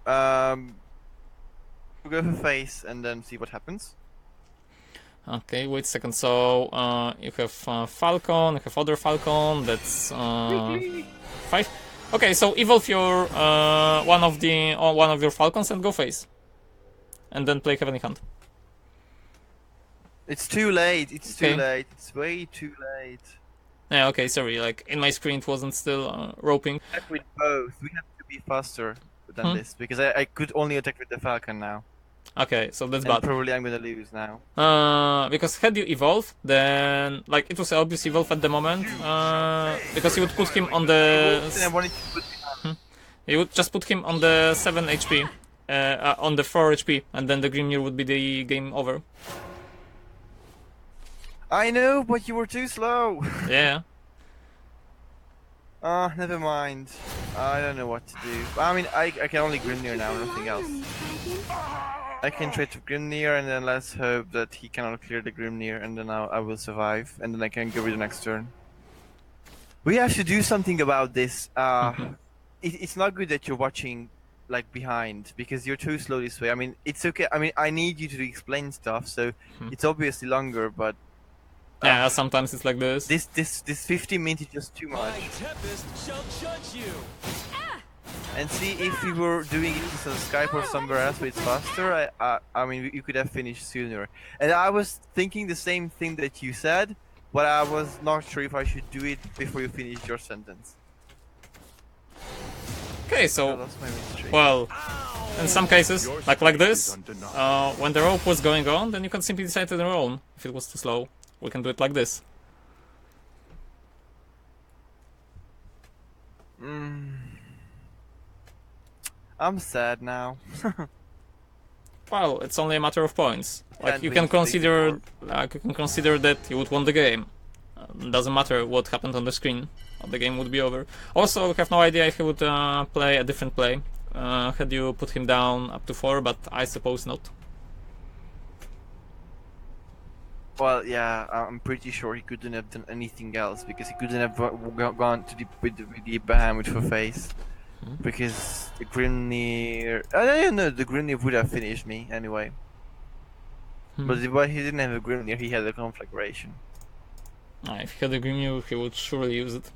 we'll go for face and then see what happens. Okay, wait a second. So you have Falcon, you have other Falcon. That's 5. Okay, so evolve your one of your Falcons and go face, and then play Heavenly Hunt. It's too late. It's too Okay. late. It's way too late. Yeah, okay, sorry. Like, in my screen, it wasn't still roping. Attack with both. We have to be faster than this because I could only attack with the Falcon now. Okay, so that's And bad. probably I'm gonna lose now. Because had you evolve, then like it was obvious evolve at the moment. Because you would put him on the. And I wanted to put You would just put him on the 7 HP, on the 4 HP, and then the Grimnir would be the game over. I know, but you were too slow. Yeah. Never mind. I don't know what to do. I mean, I can only Grimnir now, nothing else. I can trade to Grimnir, and then let's hope that he cannot clear the Grimnir, and then I will survive, and then I can go with the next turn. We have to do something about this. It's not good that you're watching like behind because you're too slow this way. I mean, it's okay. I mean, I need you to explain stuff, so it's obviously longer, but Yeah, sometimes it's like this. this 50 minutes is just too much. My tempest shall judge you. And see, if we were doing it on Skype or somewhere else where it's faster, I mean, you could have finished sooner. And I was thinking the same thing that you said, but I was not sure if I should do it before you finish your sentence. Okay, I so lost my mystery. well, in some cases, like this, when the rope was going on, then you can simply decide to roll. If it was too slow, we can do it like this. I'm sad now. Well, it's only a matter of points. Like And you we can need to take consider, before. that you would win the game. Doesn't matter what happened on the screen. The game would be over. Also, we have no idea if he would play a different play. Had you put him down up to 4, but I suppose not. Well, yeah, I'm pretty sure he couldn't have done anything else because he couldn't have gone to with the Bahamut for face. Because the Grimnir, I don't know, the Grimnir would have finished me anyway. But he didn't have a Grimnir, he had a conflagration. If he had a Grimnir, he would surely use it.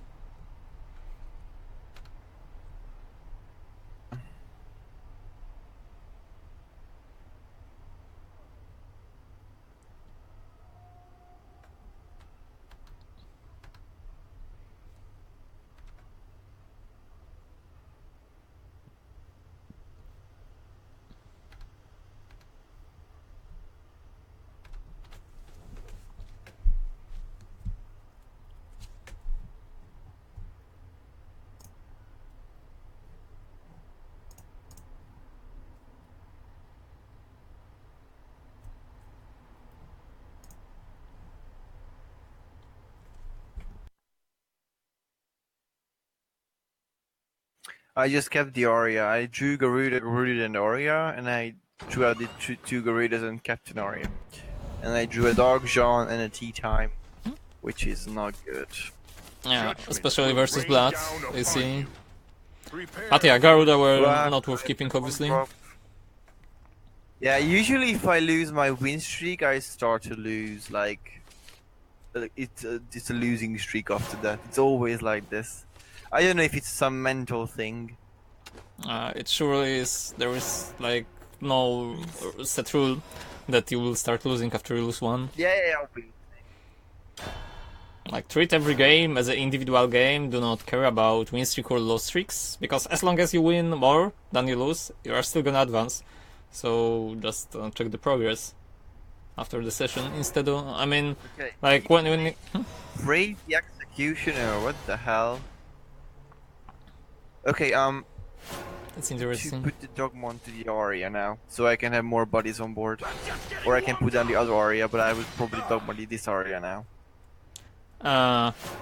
I just kept the Aria. I drew Garuda, and Aria, and I drew out the two Garudas and kept an Aria. And I drew a Dog Jean and a Tea Time, which is not good. Yeah, especially versus Blood, you see. But yeah, Garuda were not worth keeping, obviously. Yeah, usually if I lose my win streak, I start to lose, like... It's a losing streak after that. It's always like this. I don't know if it's some mental thing. It surely is. There is like no set rule that you will start losing after you lose one. Yeah, I'll be. Like treat every game as an individual game. Do not care about win streak or loss streaks, because as long as you win more than you lose, you are still gonna advance. So just check the progress after the session instead of. I mean, Okay. like when. Raise the Executioner. What the hell? Okay, That's to interesting. put the Dogma onto the Aria now, so I can have more bodies on board. Or I can put down the other Aria, but I would probably Dogma this Aria now.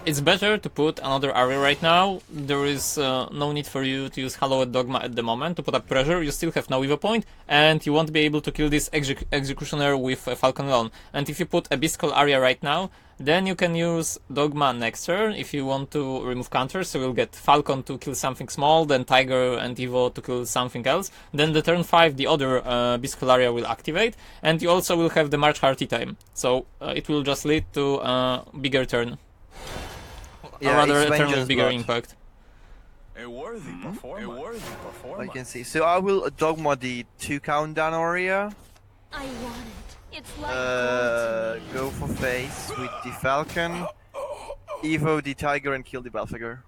It's better to put another area right now. There is no need for you to use Hallowed Dogma at the moment to put up pressure. You still have no Evo point, and you won't be able to kill this Executioner with Falcon alone. And if you put a Biscual area right now, then you can use Dogma next turn if you want to remove counters. So you'll get Falcon to kill something small, then Tiger and Evo to kill something else. Then the turn 5, the other Biscual area will activate, and you also will have the March Hearty time. So it will just lead to a bigger turn. Yeah, or rather, it's a turn with Vengeance bigger Blood. impact. A worthy performance. I can see. So I will Dogma the 2 countdown Aria. I want it. It's like gold to me. Go for face with the Falcon, Evo the Tiger, and kill the Belfagor.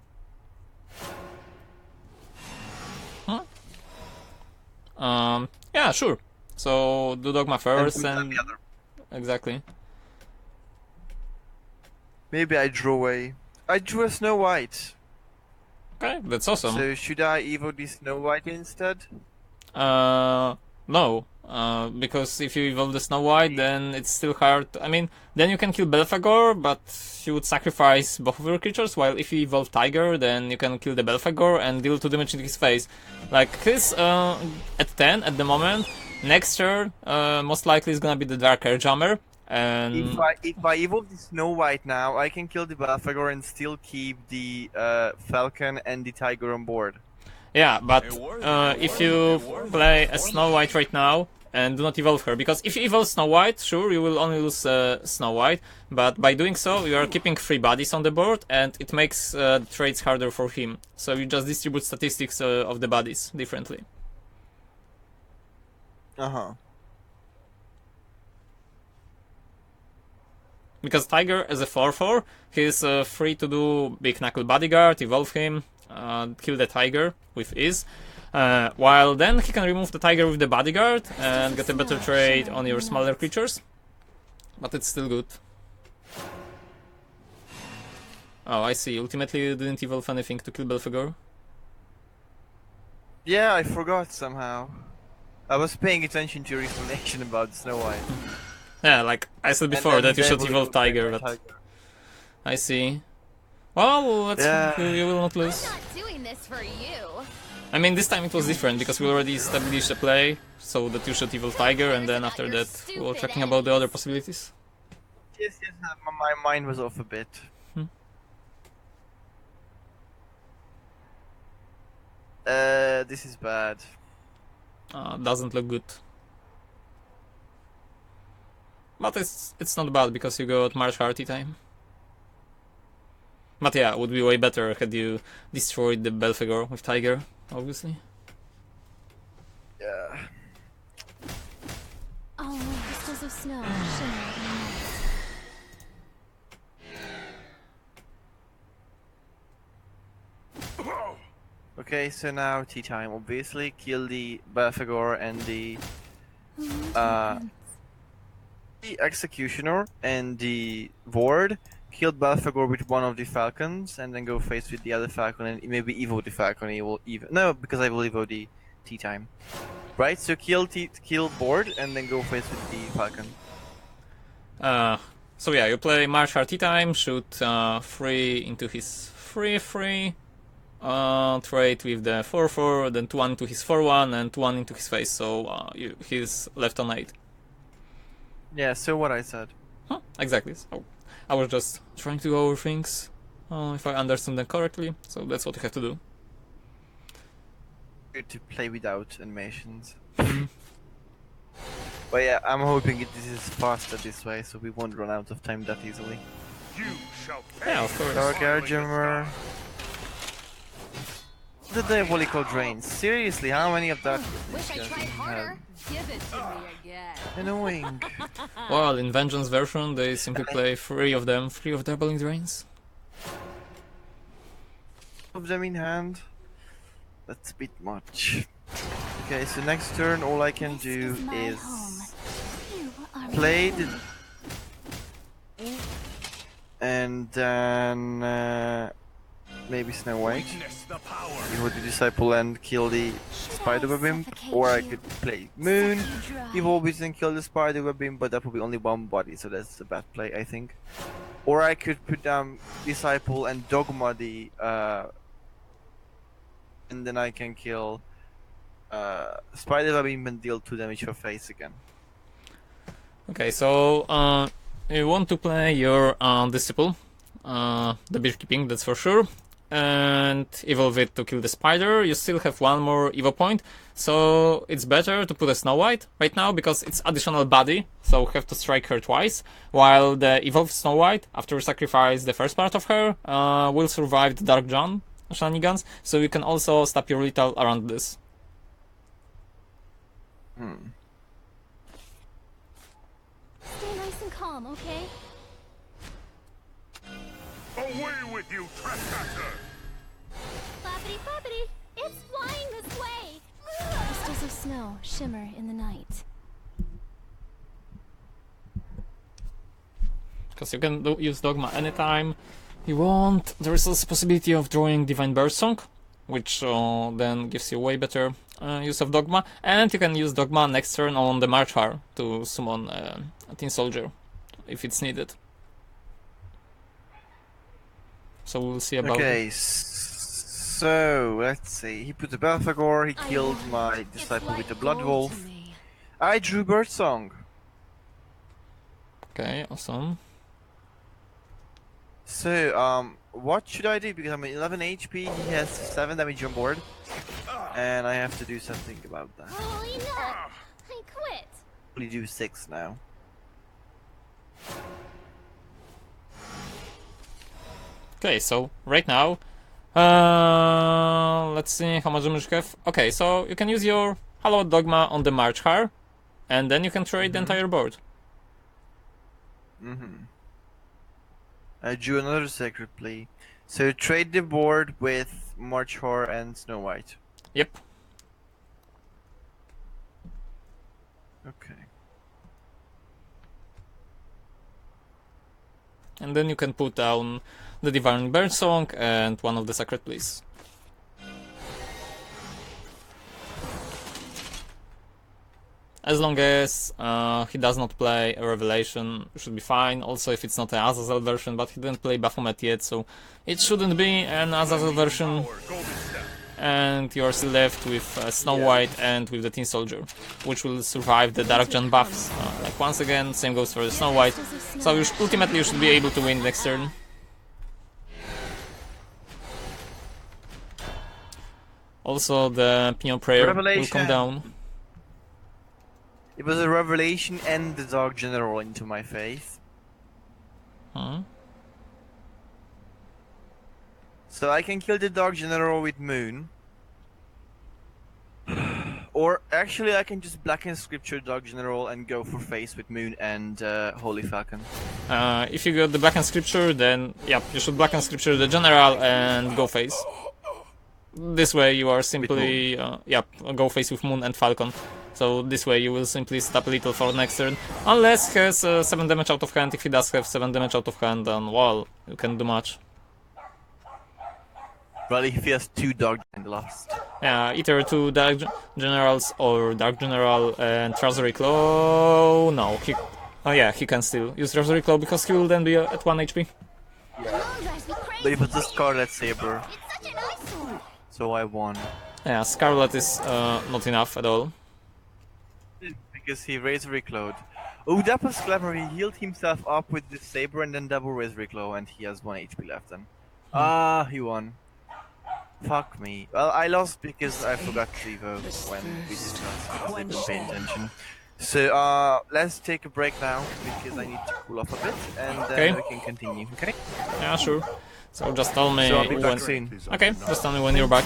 Yeah, sure. So do Dogma first put and the other. exactly. Maybe I drew I drew a Snow White. Okay, that's awesome. So should I evo the Snow White instead? No. Because if you evolve the Snow White, then it's still hard. I mean, then you can kill Belphegor, but you would sacrifice both of your creatures, while if you evolve Tiger, then you can kill the Belphegor and deal 2 damage into his face. Like, he's at 10 at the moment. Next turn, most likely is gonna be the Dark Air Jammer. And If I evolve the Snow White now, I can kill the Belphegor and still keep the Falcon and the Tiger on board. yeah, but if you play a Snow White right now and do not evolve her, because if you evolve Snow White, sure, you will only lose Snow White, but by doing so, you are keeping 3 bodies on the board, and it makes trades harder for him. So you just distribute statistics of the bodies differently. Uh-huh. Because Tiger, as a 4/4, he's free to do Big Knuckle Bodyguard, evolve him, kill the Tiger with ease. While then he can remove the Tiger with the Bodyguard and get a better trade on your smaller creatures. But it's still good. Oh, I see. Ultimately you didn't evolve anything to kill Belphegor. Yeah, I forgot somehow. I was paying attention to your explanation about Snow White. Yeah, like I said before, that you should evolve Tiger, but... I see. Well, let's you will not lose. I'm not doing this for you. I mean, this time it was different, because we already established a play, so that you should evolve Tiger, and then after that we were talking about the other possibilities. Yes, my mind was off a bit. This is bad. Doesn't look good. But it's not bad, because you got March Hearty time. But yeah, it would be way better had you destroyed the Belphegor with Tiger, obviously. Yeah. Oh, crystals of snow shimmer in the night. Okay, so now tea time. Obviously, kill the Belphegor and the Executioner and the Ward. Kill Belphegor with one of the Falcons, and then go face with the other Falcon, and maybe evo the Falcon. He will evo. No, because I will evo the tea time. Right. So kill board, and then go face with the Falcon. So yeah, you play March Hearty time, shoot 3 into his 3/3. Trade with the 4/4, then 2/1 to his 4/1, and 2/1 into his face, so he's left on 8. Yeah, so what I said. Huh, exactly. So I was just trying to go over things, if I understand them correctly, so that's what you have to do. Good to play without animations. But yeah, I'm hoping this is faster this way, so we won't run out of time that easily. Yeah, of course. Dark Air Jammer. The Diabolical Drains. Seriously, how many of that? Wish I tried harder. Give it to me again. Annoying. Well, in Vengeance version, they simply play 3 of them, 3 of Diabolic Drains. Of them in hand. That's a bit much. Okay, so next turn, all I can do is play the... and then maybe Snow White. Evo the Disciple and kill the Spiderweb Imp, or I could play Moon, Evo Beast and kill the Spiderweb Imp, but that would be only one body, so that's a bad play, I think. Or I could put down Disciple and Dogma the and then I can kill Spiderweb Imp and deal 2 damage for face again. Okay, so you want to play your Disciple, the Beekeeping, that's for sure, and evolve it to kill the spider. You still have 1 more evo point, so it's better to put a Snow White right now, because it's additional body, so have to strike her twice, while the evolved Snow White, after sacrifice the first part of her, will survive the Dark John shenanigans, so you can also stop your lethal around this. Stay nice and calm, okay? Away with you, trespasser! Boppity boppity. It's flying this way. Crystals of snow shimmer in the night. because you can use Dogma anytime you want. There is also a possibility of drawing Divine Birdsong, which then gives you way better use of Dogma, and you can use Dogma next turn on the Marchar to summon a Tin Soldier if it's needed. So we'll see about Okay, it. so let's see. He put the Belphegor, he killed my disciple with the Blood Wolf. I drew Birdsong. Okay, awesome. So, what should I do? Because I'm at 11 HP, he has 7 damage on board. And I have to do something about that. Holy nut! I quit. Only do 6 now. Okay, so right now, let's see how much damage you have. Okay, so you can use your Hallowed Dogma on the Marchar, and then you can trade the entire board. I drew another Sacred Plea. So trade the board with Marchar and Snow White. Yep. Okay. And then you can put down the Divine Birdsong and one of the Sacred Pleas. As long as he does not play a Revelation, should be fine. Also, if it's not an Azazel version, but he didn't play Baphomet yet, so it shouldn't be an Azazel version. And you're still left with Snow White and with the Tin Soldier, which will survive the Dark Gen buffs. Like once again, same goes for the Snow White. So ultimately you should be able to win next turn. Also, the Pino Prayer will come down. It was a Revelation and the Dark General into my face. So I can kill the Dark General with Moon. Or actually I can just Blacken Scripture Dark General and go for face with Moon and Holy Falcon. If you got the Blacken Scripture, then yep, you should Blacken Scripture the General and go face. This way you are simply, go face with Moon and Falcon. So this way you will simply stop a little for next turn. Unless he has 7 damage out of hand. If he does have 7 damage out of hand, then well, you can't do much. Well, if he has 2 Dark and lost. Yeah, either 2 Dark Generals or Dark General and Treasury Claw. No, he can still use Treasury Claw because he will then be at 1 HP. But he puts the Scarlet Saber. It's such an eyesore. So I won. Yeah, Scarlet is not enough at all. Because he raised Recload. Oh, that was clever. He healed himself up with the Saber and then double raised Recload, and he has 1 HP left then. He won. Fuck me. Well, I lost because I forgot to evoke when we discussed. I didn't pay attention. So, let's take a break now because I need to cool off a bit, and then we can continue. Okay? Yeah, sure. So just tell me So I'll be back when. soon. Okay, just tell me when you're back.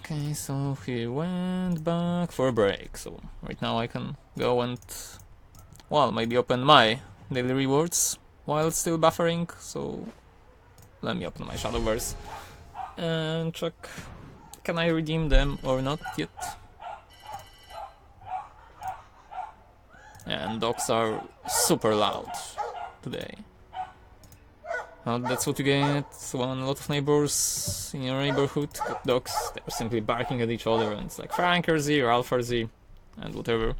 Okay, so he went back for a break. So right now I can go and, well, maybe open my daily rewards while still buffering. So let me open my Shadowverse and check, can I redeem them or not yet. Yeah, and dogs are super loud today. That's what you get when a lot of neighbors in your neighborhood got dogs. They're simply barking at each other, and it's like Franker Z or Alpha Z and whatever.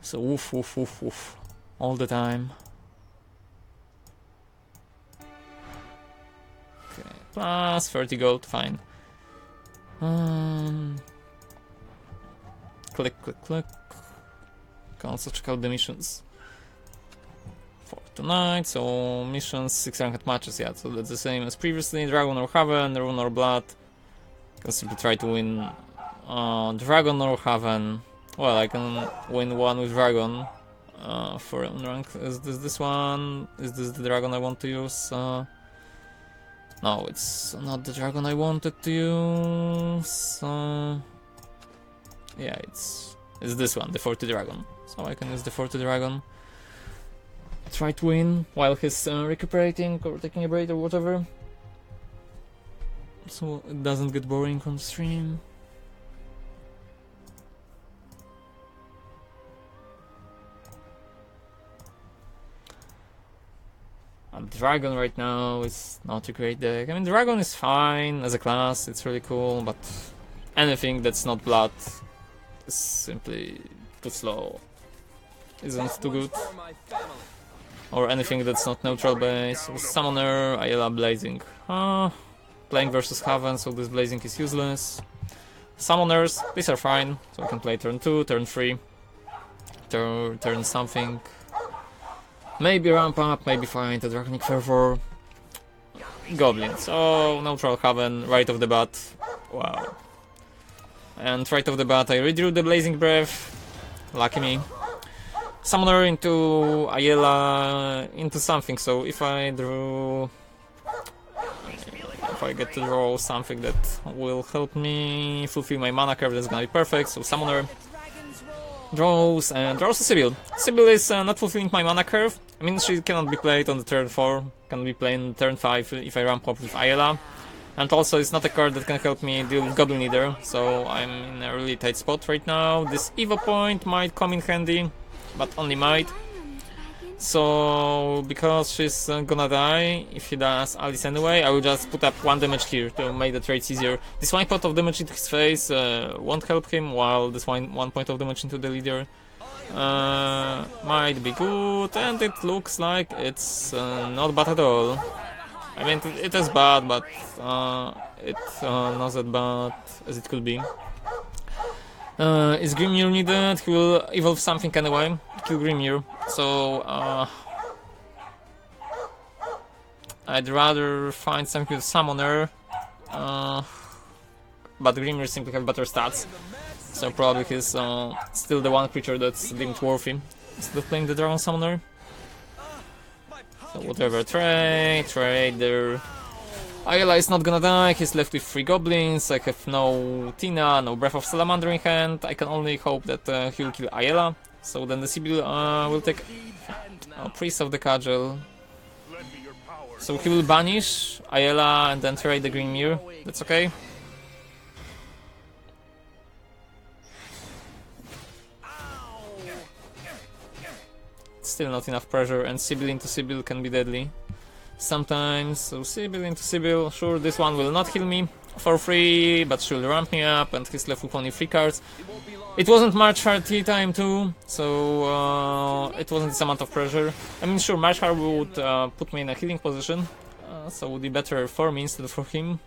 So woof woof woof woof all the time. Okay, plus 30 gold, fine. Click click click. Can also check out the missions for tonight. So missions, 6 ranked matches, yeah, so that's the same as previously. Dragon or Haven, Rune or Blood. Can simply try to win Dragon or Haven. Well, I can win one with Dragon for rank. Is this one? Is this the Dragon I want to use? No, it's not the Dragon I wanted to use. Yeah, it's this one, the 40 Dragon. So I can use the 40 Dragon. Try to win while he's recuperating or taking a break or whatever. So it doesn't get boring on stream. Dragon right now is not a great deck. I mean, Dragon is fine as a class, it's really cool, but anything that's not blood is simply too slow. Isn't too good. For my family. Or anything that's not neutral base. Summoner, Ayla Blazing. Playing versus sHaven, so this Blazing is useless. Summoners, these are fine, so I can play turn 2, turn 3, turn something. Maybe ramp up, maybe find a Draconic Fervor. Goblins, so neutral sHaven, right off the bat. Wow. And right off the bat I redrew the Blazing Breath. Lucky me. Summoner into Ayla into something, so if I get to draw something that will help me fulfill my mana curve, that's gonna be perfect. So Summoner draws and draws a Sibyl. Sibyl is not fulfilling my mana curve. I mean, she cannot be played on the turn 4, can be played on turn 5 if I ramp up with Ayla. And also it's not a card that can help me deal with Goblin either, so I'm in a really tight spot right now. This Evo point might come in handy, but only might. So, because she's gonna die, if he does Alice anyway, I will just put up 1 damage here to make the trades easier. This 1 point of damage into his face won't help him, while this 1 point of damage into the leader might be good, and it looks like it's not bad at all. I mean, it is bad, but it's not as bad as it could be. Is Grimir needed? He will evolve something anyway, kill Grimir. So I'd rather find something with Summoner, but Grimir simply have better stats. So probably he's still the one creature that's deemed worthy instead of playing the Dragon Summoner. So whatever, trade there. Ayla is not gonna die, he's left with 3 goblins, I have no Tina, no Breath of Salamander in hand, I can only hope that he'll kill Ayla. So then the Sibyl will take Priest of the Cudgel. So he will banish Ayla and then trade the Grimir, that's okay. Still not enough pressure, and Sibyl into Sibyl can be deadly sometimes. So Sibyl into Sibyl, sure, this one will not heal me for free, but she'll ramp me up, and he's left with only 3 cards. It wasn't March Hard tea time too, so it wasn't this amount of pressure. I mean, sure, March Hard would put me in a healing position, so it would be better for me instead of for him.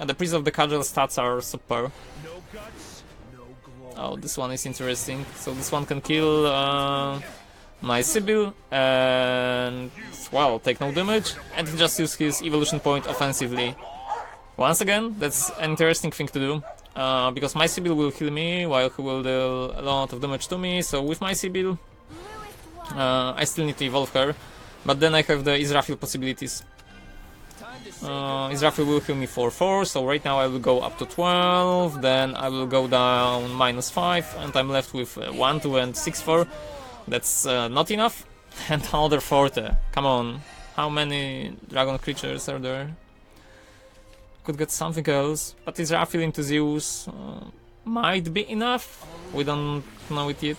And the Priest of the Cudgel stats are super. Oh, this one is interesting. So this one can kill my Sibyl and, well, take no damage, and he just used his evolution point offensively. Once again, that's an interesting thing to do, because my Sibyl will heal me while he will deal a lot of damage to me. So with my Sibyl, I still need to evolve her, but then I have the Israfil possibilities. Israfil will heal me for 4, so right now I will go up to 12, then I will go down -5, and I'm left with 1, 2 and 6, 4. That's not enough. And another Forte. Come on. How many dragon creatures are there? Could get something else. But Israfil into Zeus might be enough. We don't know it yet.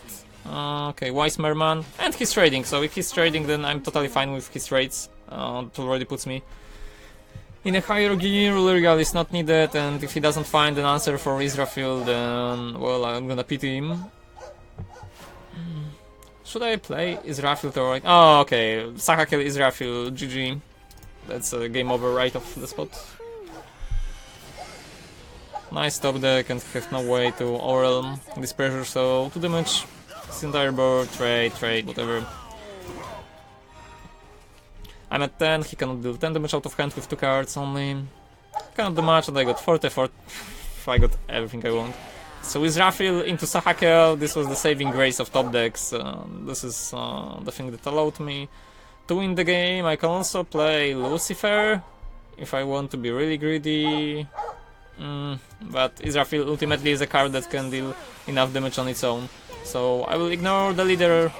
Okay, Wise Merman. And he's trading. So if he's trading, then I'm totally fine with his trades. It already puts me in a higher gear. Lurigal is not needed. And if he doesn't find an answer for Israfil, then, well, I'm gonna pity him. Should I play Israfil to right? Oh, okay. Saka kill Israfil, GG. That's a game over right off the spot. Nice top deck, and have no way to overwhelm this pressure, so 2 damage. This entire board, trade, whatever. I'm at 10, he cannot deal 10 damage out of hand with 2 cards only. Cannot do much, and I got 44. I got everything I want. So Israfil into Sahakel, this was the saving grace of top decks. This is the thing that allowed me to win the game. I can also play Lucifer if I want to be really greedy. But Israfil ultimately is a card that can deal enough damage on its own. So I will ignore the leader.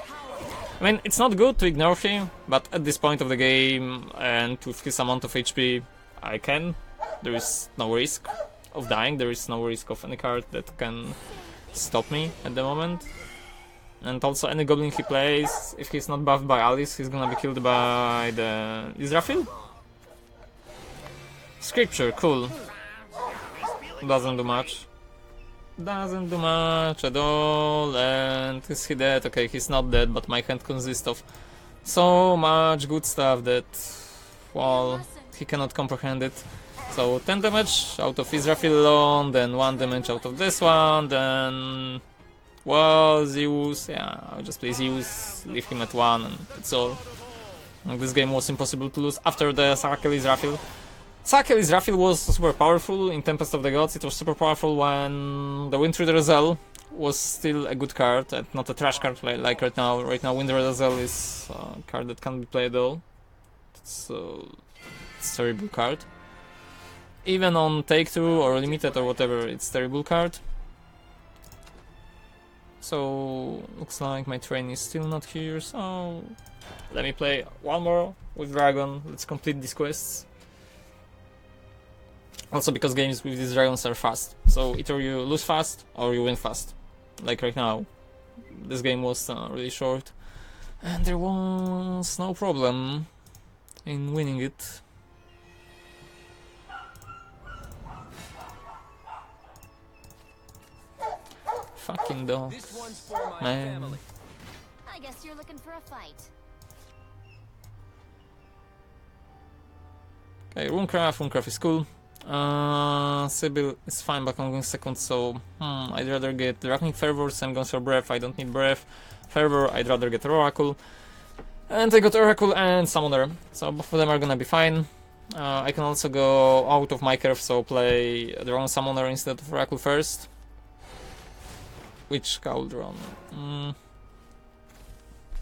I mean, it's not good to ignore him, but at this point of the game and with his amount of HP, I can. There is no risk of dying, there is no risk of any card that can stop me at the moment. And also any goblin he plays, if he's not buffed by Alice, he's gonna be killed by the Israfil. Scripture, cool. Doesn't do much. Doesn't do much at all. And is he dead? Okay, he's not dead, but my hand consists of so much good stuff that, well, he cannot comprehend it. So 10 damage out of Israfil alone, then 1 damage out of this one, then... Well, Zeus, yeah, I'll just play Zeus, leave him at 1, and that's all. And this game was impossible to lose after the Sarakel Israfil. Sarakel Israfil was super powerful in Tempest of the Gods. It was super powerful when the Windrider Zell was still a good card and not a trash card like right now. Right now, Windrider Zell is a card that can't be played at all. It's a terrible card. Even on Take 2 or Limited or whatever, it's a terrible card. So, looks like my train is still not here, so let me play one more with Dragon. Let's complete these quests. Also because games with these dragons are fast, so either you lose fast or you win fast. Like right now, this game was really short and there was no problem in winning it. Fucking dog. This one's for my Man. family. I guess you're looking for a fight. Okay, Runecraft is cool. Sibyl is fine, but I'm going second, so I'd rather get Draconic Fervor, Sand Guns for Breath. I don't need Breath. Fervor, I'd rather get Oracle. And I got Oracle and Summoner, so both of them are gonna be fine. I can also go out of my curve, so play Dragon Summoner instead of Oracle first. Which Cauldron?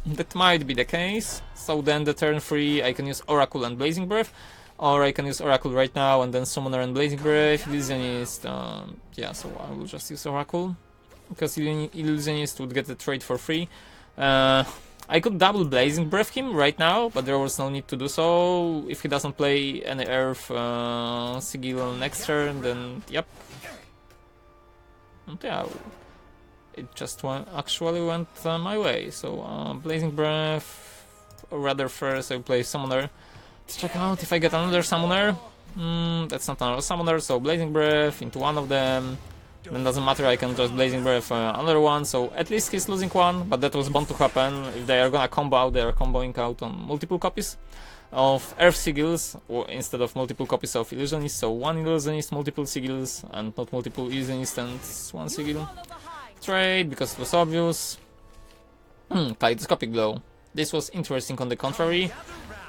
That might be the case. So then the turn 3 I can use Oracle and Blazing Breath, or I can use Oracle right now and then Summoner and Blazing Breath. Illusionist, yeah, so I will just use Oracle because Illusionist would get the trade for free. I could double Blazing Breath him right now, but there was no need to do so. If he doesn't play any Earth Sigil next turn, then yep. And yeah, it just actually went my way. So Blazing Breath, or rather first I play Summoner to check out if I get another Summoner. That's not another Summoner, so Blazing Breath into one of them. Then doesn't matter, I can just Blazing Breath another one, so at least he's losing one, but that was bound to happen. If they are gonna combo out, they are comboing out on multiple copies of Earth Sigils instead of multiple copies of Illusionist, so one Illusionist, multiple Sigils, and not multiple Illusionist and one Sigil. Trade, because it was obvious. Kaleidoscopic Glow. This was interesting on the contrary.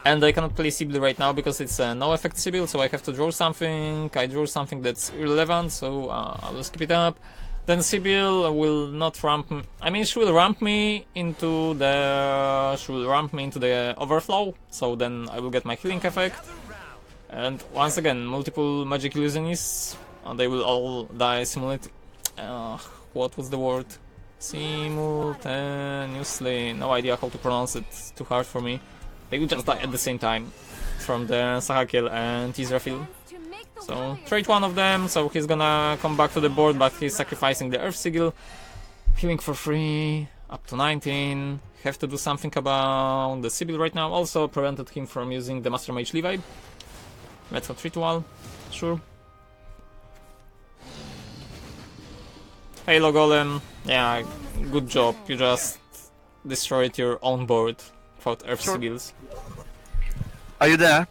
And I cannot play Sibyl right now because it's a no effect Sibyl, so I have to draw something. I draw something that's irrelevant, so I will skip it up. Then Sibyl will not ramp me. I mean, she will ramp me into the overflow, so then I will get my healing effect. And once again, multiple magic illusionists, they will all die simultaneously. What was the word? Simultaneously. No idea how to pronounce it. It's too hard for me. They will just die at the same time from the Sarakel and Israfil. So trade one of them, so he's gonna come back to the board, but he's sacrificing the Earth Sigil. Healing for free, up to 19. Have to do something about the Sibyl right now. Also prevented him from using the Master Mage Levi. Method Ritual, sure. Halo Golem, yeah, good job. You just destroyed your own board without Earth Sigils. Are you there?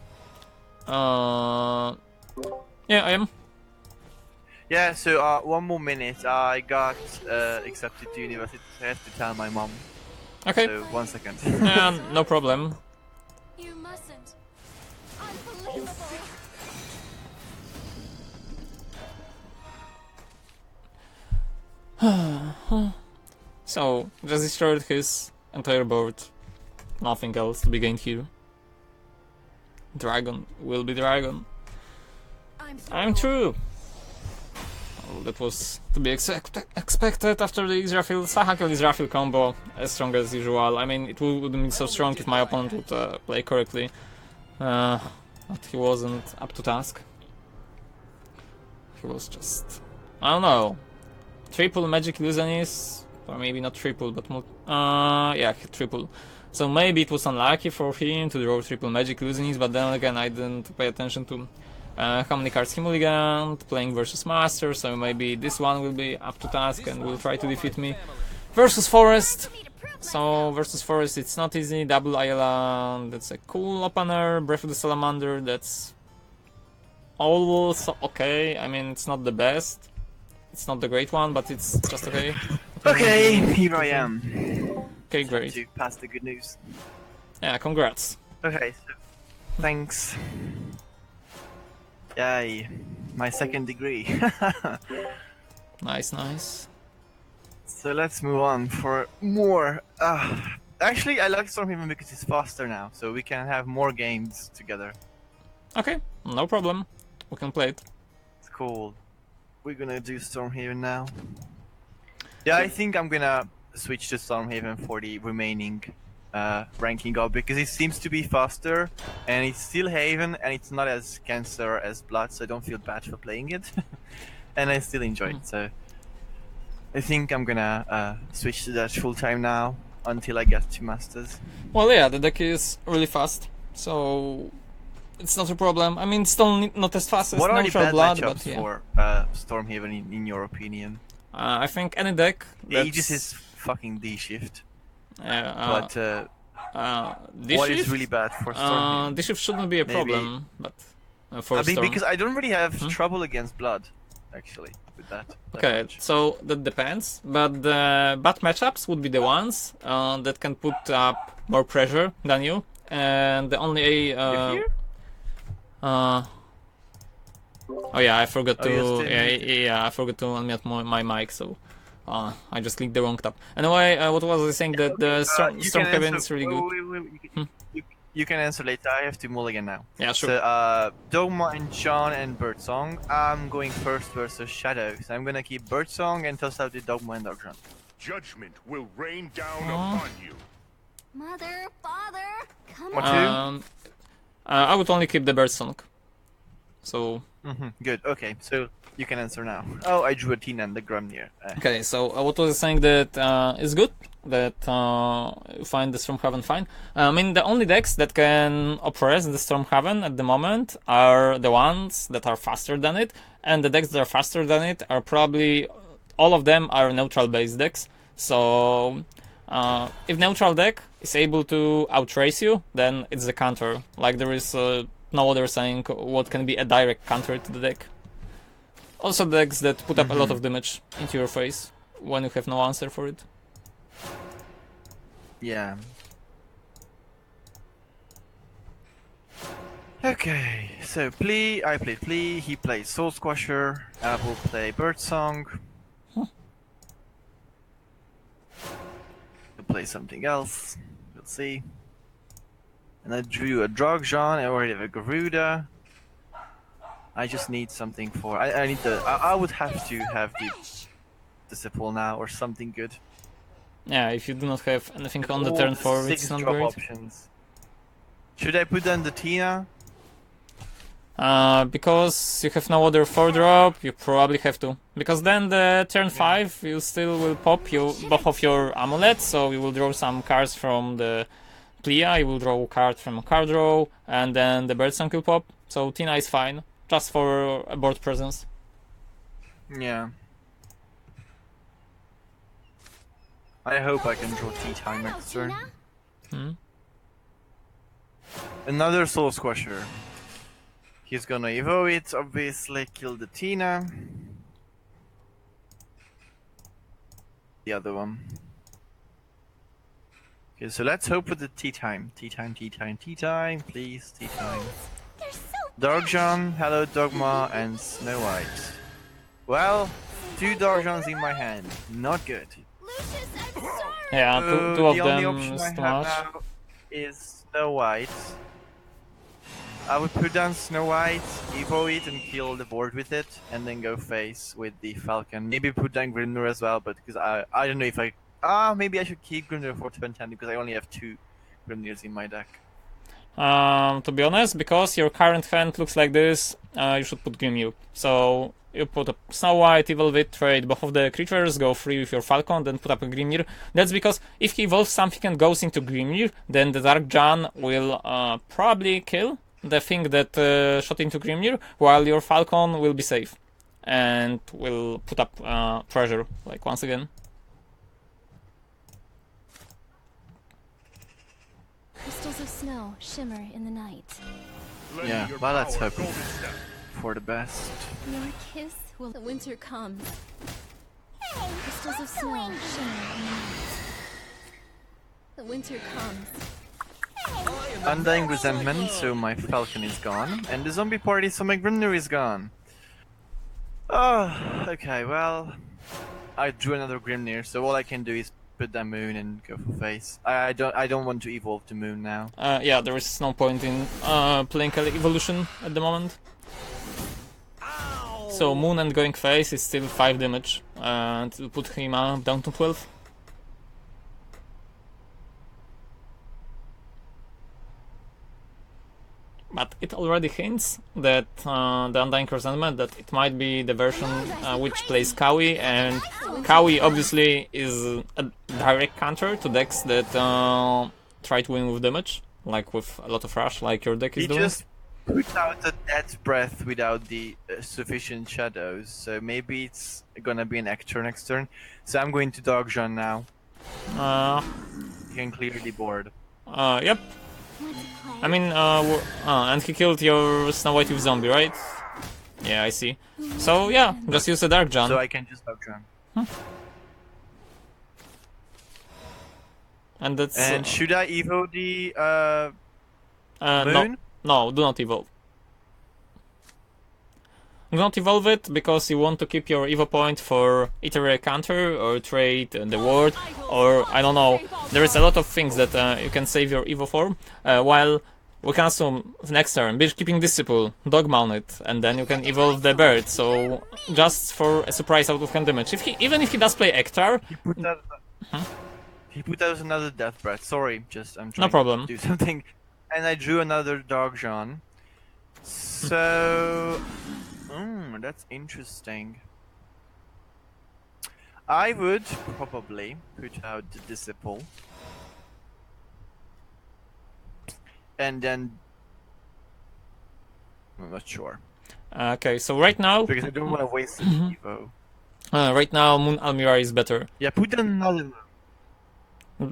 Yeah, I am. Yeah, so one more minute. I got accepted to university. I have to tell my mom. Okay. So 1 second. Yeah, no problem. You mustn't. Unbelievable. So, just destroyed his entire board. Nothing else to be gained here. Dragon will be dragon. I'm true. Well, that was to be expected after the Israfil combo, as strong as usual. I mean, it wouldn't be so strong if my opponent would play correctly. But he wasn't up to task. He was just... I don't know. Triple Magic Illusionist, or maybe not triple, but Yeah, hit triple. So maybe it was unlucky for him to draw triple magic losing it, but then again I didn't pay attention to how many cards he mulliganed, playing versus Master, so maybe this one will be up to task and will try to defeat me. Versus Forest. So versus Forest it's not easy, double Ayala, that's a cool opener, Breath of the Salamander, that's also okay, I mean it's not the best, it's not the great one, but it's just okay. Okay, here I am. Okay, great. To pass the good news. Yeah, congrats. Okay, so thanks. Yay, my second degree. Nice, nice. So let's move on for more. Actually, I like Stormhaven because it's faster now, so we can have more games together. Okay, no problem. We can play it. It's cool. We're gonna do Stormhaven now. Yeah, I think I'm gonna switch to Stormhaven for the remaining ranking up because it seems to be faster and it's still Haven and it's not as cancer as Blood, so I don't feel bad for playing it. And I still enjoy it, so I think I'm gonna switch to that full time now until I get to Masters. Well, yeah, the deck is really fast, so it's not a problem. I mean, it's still not as fast as What are the Neutral bad Blood, matchups but yeah. for Stormhaven in your opinion? I think any deck The that's... Aegis is fucking D-shift, Yeah, but what is D-Shift? really bad for Stormhaven? D-Shift shouldn't be a Maybe. problem, but for I mean, Storm... because I don't really have trouble against Blood, actually, with that. Okay, much. so that depends, but the bad matchups would be the ones that can put up more pressure than you, and the only You here? Oh yeah, I forgot to you're still yeah, I forgot to unmute my mic, so I just clicked the wrong tab. Anyway, what was I saying, that the Stormhaven is really good. You can answer later. I have to mulligan now. Yeah, sure. So, Dogma and Sean and Birdsong. I'm going first versus Shadow. So I'm gonna keep Birdsong and toss out the Dogma and Dogjon. Judgment will rain down upon you. Mother, father, come What on. I would only keep the Birdsong. So Good. Okay. So you can answer now. Oh, I drew a Tina and the Grumnir. okay, so what was I saying, that is good, that you find the Stormhaven fine. I mean, the only decks that can oppress the Stormhaven at the moment are the ones that are faster than it, and the decks that are faster than it are probably, all of them are neutral based decks. So if neutral deck is able to outrace you, then it's the counter. Like, there is no other saying what can be a direct counter to the deck. Also decks that put up a lot of damage into your face when you have no answer for it. Yeah. Okay. So Plea. I play Plea. He plays Soul Squasher. I will play Birdsong. He'll play something else. We'll see. And I drew a Drogjon. I already have a Garuda. I just need something for. I need the. I would have to have the Disciple now or something good. Yeah, if you do not have anything on the turn 4, it's not drop great. options. Should I put down the Tina? Because you have no other 4-drop, you probably have to. Because then the turn 5, you still will pop both of your amulets, so you will draw some cards from the Plea, you will draw a card from a card draw, and then the Birdsong will pop. So Tina is fine, just for a board presence. Yeah. I hope I can draw Tea-Time next turn. Another Soul Squasher. He's gonna evo it, obviously, kill the Tina. The other one. Okay, so let's hope for the Tea-Time. Tea-Time, Tea-Time, Tea-Time, please, Tea-Time. They're so Darkjon, Hello Dogma, and Snow White. Well, 2 Darkjons in my hand. Not good. Lucius, I'm sorry. Yeah, So two of the only them option is I too have much. now is Snow White. I would put down Snow White, evo it, and kill the board with it, and then go face with the Falcon. Maybe put down Grimnir as well, but because I don't know if I maybe I should keep Grimnir for turn 10 because I only have 2 Grimnirs in my deck. To be honest, because your current hand looks like this, you should put Grimnir. So you put a Snow White, evolve it, trade both of the creatures, go free with your Falcon, then put up a Grimnir. That's because if he evolves something and goes into Grimnir, then the Dark Jan will probably kill the thing that shot into Grimnir, while your Falcon will be safe and will put up pressure, like, once again. Crystals of snow shimmer in the night. Lend Yeah, your well, let's power, hope golden step. for the best. Your kiss will. The winter comes. Crystals of snow shimmer in the night. The winter comes. Undying Resentment, so my Falcon is gone, and the zombie party, so my Grimnir is gone. Oh, okay, well, I drew another Grimnir, so all I can do is put that moon and go for face. I don't want to evolve the moon now. Yeah, there is no point in playing evolution at the moment. So moon and going face is still 5 damage, and to put him down to 12. But it already hints that the Undying Resentment, that it might be the version which plays Kawi, and Kawi obviously is a direct counter to decks that try to win with damage, like with a lot of rush, like your deck is He doing. just put out a death breath without the sufficient shadows, so maybe it's gonna be an Ector next turn. So I'm going to Dogjan now. You can clear the board. Yep. I mean, and he killed your Snow White with zombie, right? Yeah, I see. So yeah, just use a Dark Jan. So I can just Dogjan. And that's And should I evo the no, moon? no, do not evolve. Do not evolve it because you want to keep your evo point for either a counter or trade the ward, or I don't know. There is a lot of things that you can save your evo for. While we can assume next turn, be keeping Disciple, dog mount it, and then you can evolve the bird. So just for a surprise out of hand damage. Even if he does play Ektar, He put out another death breath. Sorry, just I'm trying No problem. to do something. And I drew another Dogjan. So that's interesting. I would probably put out the Disciple. And then I'm not sure. okay. So right now, Because I don't want to waste Evo. right now Moon Almira is better. Yeah, put another.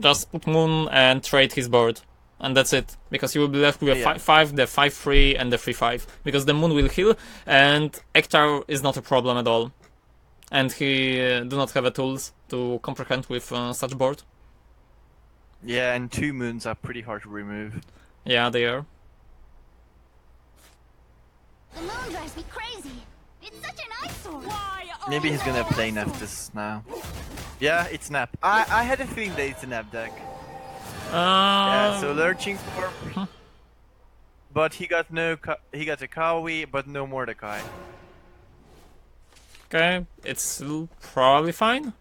Just put Moon and trade his board. And that's it. Because you will be left with a Yeah. 5-5, the 5-3, and the 3-5. Because the Moon will heal, and Ektar is not a problem at all. And he do not have the tools to comprehend with such board. Yeah, and 2 moons are pretty hard to remove. Yeah, they are. The moon drives me crazy. It's such an eyesore. Why Maybe he's gonna play Neftis now. Yeah, it's Nap. I had a feeling that it's a Nap deck. Yeah, so lurching for. But he got he got a Kawi, but no Mordecai. Okay, it's still probably fine.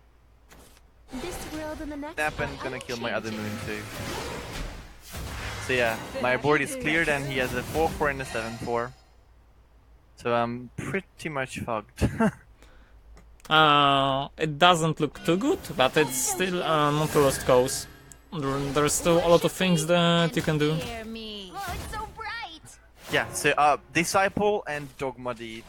This world and the next. Nap and I gonna will kill my change other it. moon too. So yeah, my board is cleared and he has a 4-4 and a 7-4. So I'm pretty much fucked. It doesn't look too good, but it's still not a lost cause. There's still a lot of things that you can do. Hear me. Oh, it's so bright. Yeah, so Disciple and Dogma the.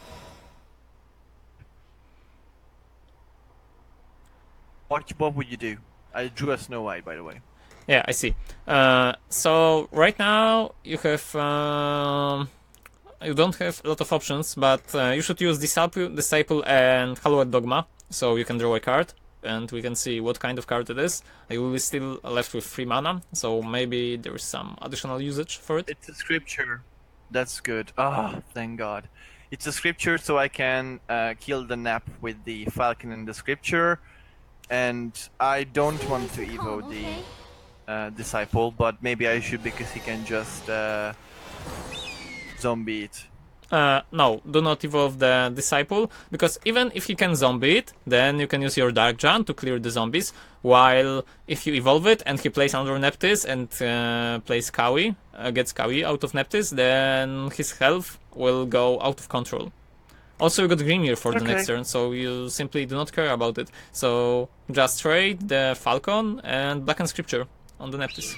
What would you do? I drew a Snow White, by the way. Yeah, I see. So right now you have you don't have a lot of options, but you should use Disciple and Hallowed Dogma, so you can draw a card, and we can see what kind of card it is. You will be still left with 3 mana, so maybe there is some additional usage for it. It's a scripture. That's good. Ah, thank God. It's a scripture, so I can kill the Nap with the Falcon and the scripture. And I don't want to evo the Disciple, but maybe I should because he can just zombie it. No, do not evolve the Disciple, because even if you can zombie it, then you can use your Dark Jan to clear the zombies, while if you evolve it and he plays another Neptis and plays gets Kawi out of Neptis, then his health will go out of control. Also, you got Grimir for the Okay. next turn, so you simply do not care about it. So just trade the Falcon and Black and Scripture on the Neptis.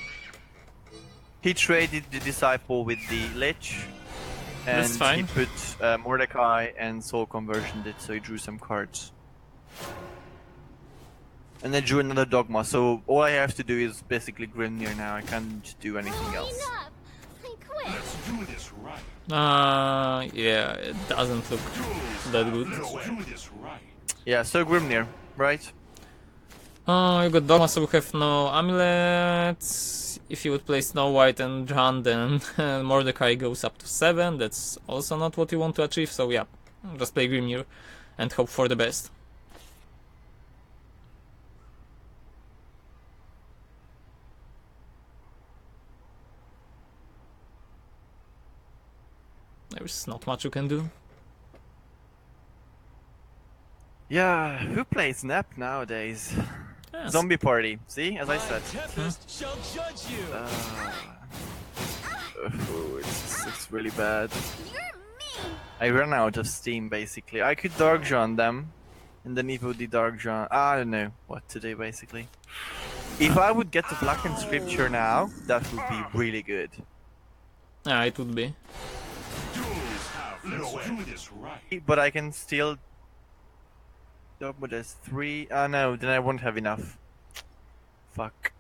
He traded the Disciple with the Lich, and That's fine. he put Mordecai and Soul Conversion it, so he drew some cards. And then drew another Dogma, so all I have to do is basically Grimnir now, I can't do anything else. Enough. I quit. Let's do this right. Yeah, it doesn't look that good. Let's do this right. Yeah, so Grimnir, right? You got Dogma, so we have no amulets. If you would play Snow White and Jan, then Mordecai goes up to 7. That's also not what you want to achieve, so yeah, just play Grimnir and hope for the best. There's not much you can do. Yeah, who plays Nap nowadays? Yes. Zombie Party, see, as I said. Shall judge you. It's really bad. You're mean. I ran out of steam basically. I could Dark John them, and then Evo the Dark John. I don't know what to do basically. If I would get the Black and Scripture now, that would be really good. Yeah, it would be. Let's do this right. But I can still. But there's 3. No, then I won't have enough. Fuck.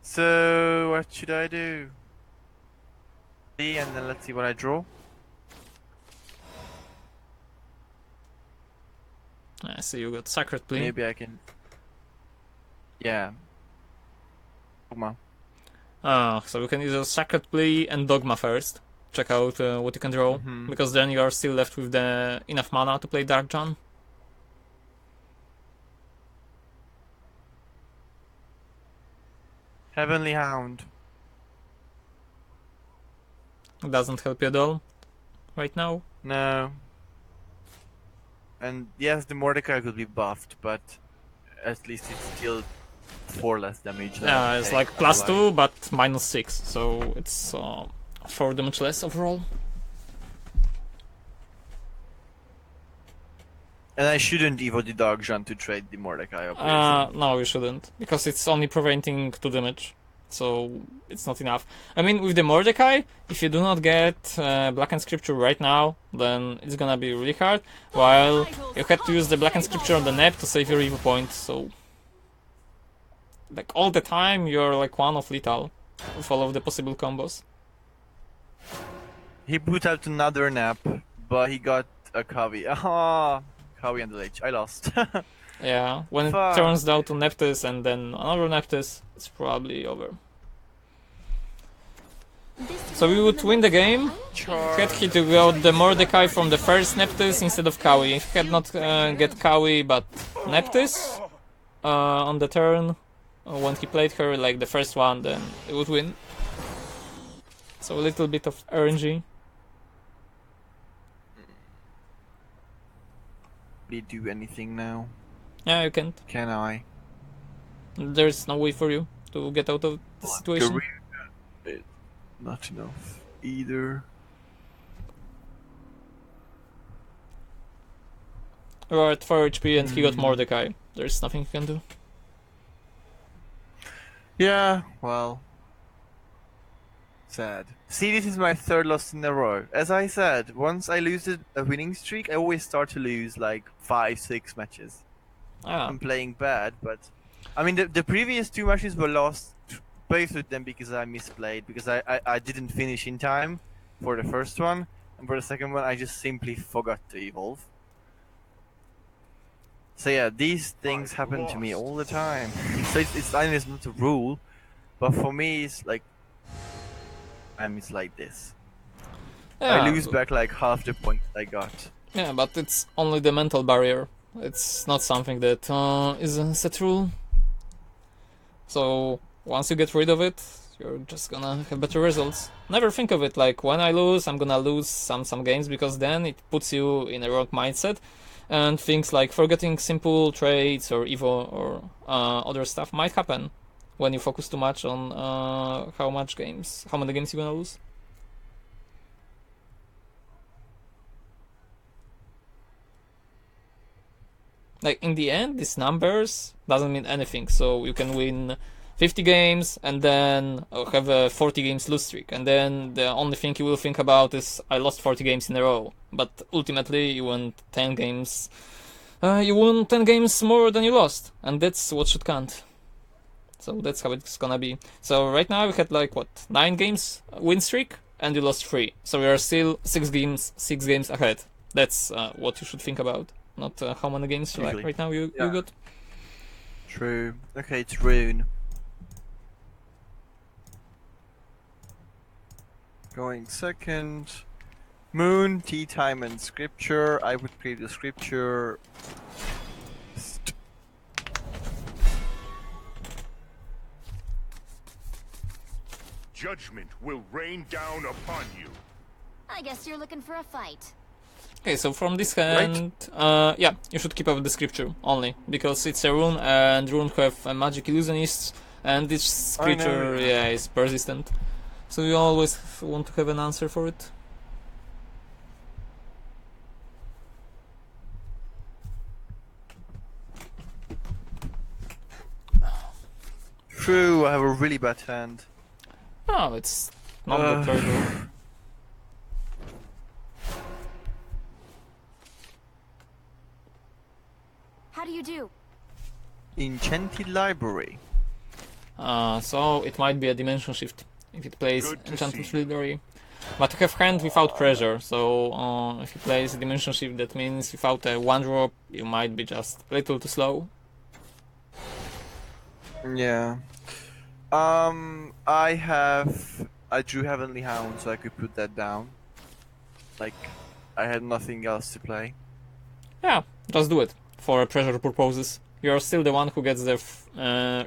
So what should I do? And then let's see what I draw. I see you got Sacred Plea. Maybe I can. Yeah. Dogma. So you can use a Sacred Plea and Dogma first. Check out what you can draw, because then you are still left with the enough mana to play Dark John. Heavenly Hound. It doesn't help you at all right now. No. And yes, the Mordecai could be buffed, but at least it's still 4 less damage. than Yeah, I it's take like plus otherwise. 2, but minus 6, so it's 4 damage less overall. And I shouldn't Evo the Dark John to trade the Mordecai, obviously. No, you shouldn't, because it's only preventing 2 damage, so it's not enough. I mean, with the Mordecai, if you do not get Black and Scripture right now, then it's gonna be really hard, while you had to use the Black and Scripture on the Nep to save your Evo point, so... Like, all the time, you're like 1 of lethal with all of the possible combos. He put out another Nap, but he got a Kavi. Ah, Kavi and the Lich. I lost. Yeah, when Fuck. it turns down to Neptis and then another Neptis, it's probably over. So we would win the game had he to go the Mordecai from the first Neptis instead of Kawi. If he had not get Kawi but Neptis on the turn when he played her like the first one, then it would win. So a little bit of RNG. Did he do anything now? Yeah, you can't. Can I? There's no way for you to get out of the situation. Career, not enough either. You're at 4 HP and he got Mordecai. There's nothing you can do. Yeah, well. Sad. See, this is my 3rd loss in a row. As I said, once I lose a winning streak, I always start to lose like 5-6 matches. Ah, I'm playing bad, but I mean the previous 2 matches were lost, both of them because I misplayed, because I didn't finish in time for the first one, and for the second one I just simply forgot to evolve. So yeah, these things happen to me all the time. So it's I know it's not a rule, but for me it's like it's like this. yeah, I lose back like half the points I got. yeah, but it's only the mental barrier. It's not something that is a set rule. So once you get rid of it, you're just gonna have better results. Never think of it like when I lose, I'm gonna lose some games, because then it puts you in a wrong mindset, and things like forgetting simple trades or evo or other stuff might happen when you focus too much on how many games you're gonna lose. Like, in the end, these numbers doesn't mean anything. So you can win 50 games and then have a 40 games lose streak, and then the only thing you will think about is I lost 40 games in a row. But ultimately, you won 10 games. You won 10 games more than you lost, and that's what should count. So that's how it's gonna be. So right now we had like what 9 games win streak, and you lost 3. So we are still 6 games ahead. That's what you should think about, not how many games like Usually. right now you got. True. Okay, it's Rune. Going second. Moon, tea time, and scripture. I would play the scripture. Judgment will rain down upon you. I guess you're looking for a fight. Okay, so from this hand, yeah, you should keep up with the scripture only, because it's a rune, and rune have a magic illusionists, and this creature, yeah, is persistent. So you always want to have an answer for it. True, I have a really bad hand. Oh, it's not that terrible. How do you do? Enchanted library. So it might be a dimension shift if it plays Good to enchanted see you. library. But you have hand without pressure, so if he plays dimension shift, that means without a 1-drop, you might be just a little too slow. Yeah. I drew Heavenly Hound, so I could put that down. Like, I had nothing else to play. Yeah, just do it for pressure purposes. You're still the one who gets the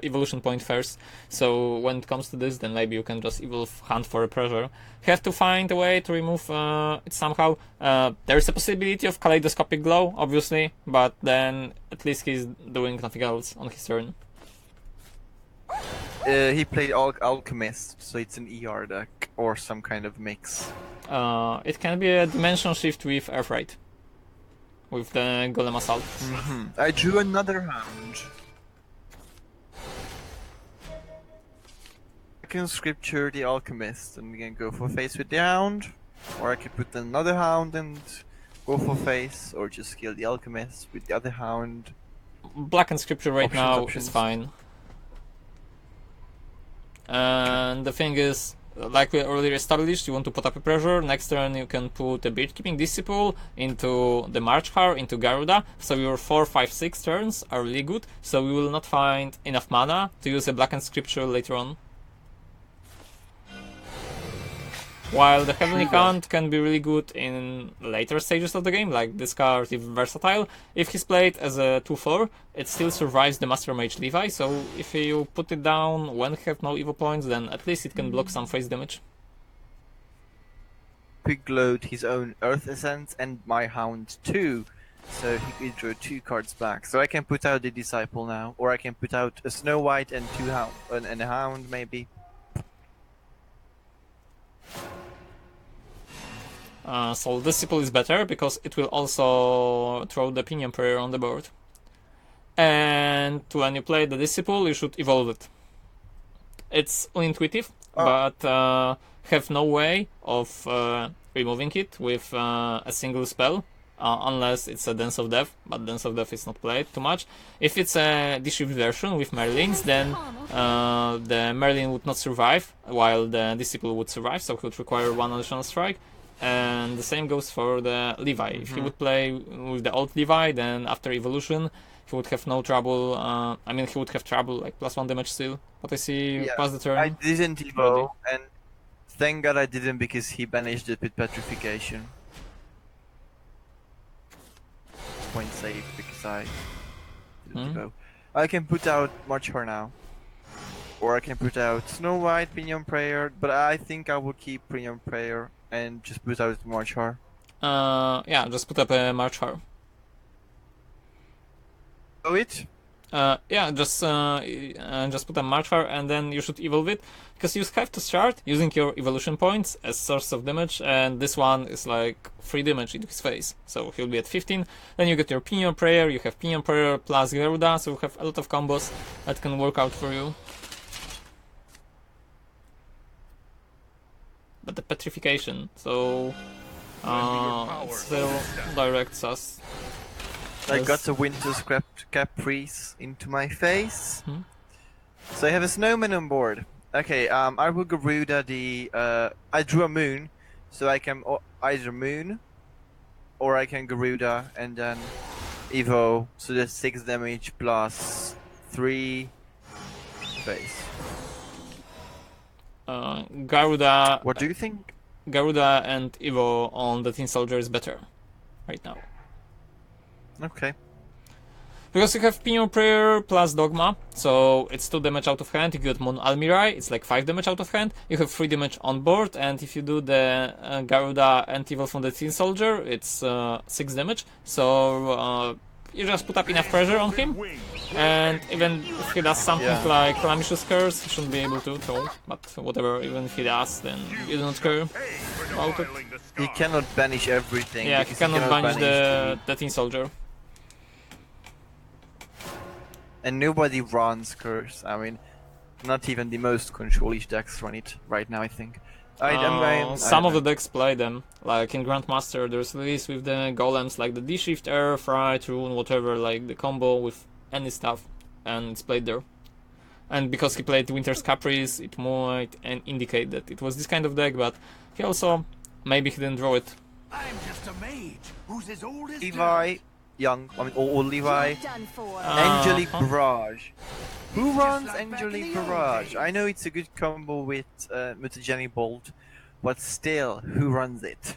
evolution point first, so when it comes to this, then maybe you can just evolve hunt for a pressure. Have to find a way to remove it somehow. There is a possibility of kaleidoscopic glow, obviously, but then at least he's doing nothing else on his turn. He played Alchemist, so it's an ER deck or some kind of mix. It can be a dimension shift with Earthright, with the Golem Assault. I drew another hound. I can scripture the Alchemist and again go for face with the hound, or I could put another hound and go for face, or just kill the Alchemist with the other hound. Black and Scripture right now Options. is fine. And the thing is, like we earlier established, you want to put up a pressure. Next turn you can put a Beard-Keeping Disciple into the Marchhar, into Garuda. So your 4, 5, 6 turns are really good. So we will not find enough mana to use a Black and Scripture later on. While the Heavenly Hound can be really good in later stages of the game, like this card is versatile. If he's played as a 2-4, it still survives the Master Mage Levi, so if you put it down when you have no evil points, then at least it can block some face damage. Quick load his own Earth Essence and my hound too, so he could draw 2 cards back. So I can put out the Disciple now, or I can put out a Snow White and 2 hound and a hound maybe. So Disciple is better because it will also throw the Pinion Prayer on the board. And when you play the Disciple, you should evolve it. It's unintuitive, but have no way of removing it with a single spell, unless it's a Dance of Death, but Dance of Death is not played too much. If it's a D-Shift version with Merlins, then the Merlin would not survive, while the Disciple would survive, so it would require 1 additional strike. And the same goes for the Levi. If he would play with the old Levi, then after evolution, he would have no trouble. I mean, he would have trouble, like +1 damage still. But I see pass the turn. I didn't evo, and thank God I didn't because he banished it with Petrification. Point save because I didn't evo. I can put out Marchhar now. Or I can put out Snow White, Pinion Prayer, but I think I will keep Pinion Prayer and just put out Marchhar. Yeah, just put up a Marchhar. Oh, it? Yeah, just put a marker and then you should evolve it, because you have to start using your evolution points as source of damage, and this one is like 3 damage into his face, so he'll be at 15. Then you get your Pinion Prayer, you have Pinion Prayer plus Garuda, so you have a lot of combos that can work out for you. But the petrification, so it still directs us. I got a Winter's Caprice into my face. So I have a snowman on board. Okay, I will Garuda the... I drew a moon, so I can either moon, or I can Garuda and then Evo, so that's 6 damage plus 3 face. Garuda... What do you think? Garuda and Evo on the Tin Soldier is better right now. Okay. Because you have Pinion Prayer plus Dogma, so it's 2 damage out of hand. You get Mon Almirai, it's like 5 damage out of hand. You have 3 damage on board, and if you do the Garuda and Evil from the Tin Soldier, it's 6 damage. So you just put up enough pressure on him, and even if he does something like Calamicious Curse, he shouldn't be able to throw. But whatever, even if he does, then you do not care about it. He cannot banish everything. Yeah, he cannot banish the Tin Soldier. And nobody runs Curse. I mean, not even the most control-ish decks run it right now, I think. Some of the decks play them. Like in Grandmaster, there's release with the golems, like the D-Shift, Air, Fright, Rune, whatever, like the combo with any stuff, and it's played there. And because he played Winter's Caprice, it might indicate that it was this kind of deck, but he also, maybe he didn't draw it. I'm just a mage who's as old as Levi, young, I mean, old Levi. Done for. Angelic Barrage. Who runs Angelic Barrage? I know it's a good combo with Mutagenic Bolt, but still, who runs it?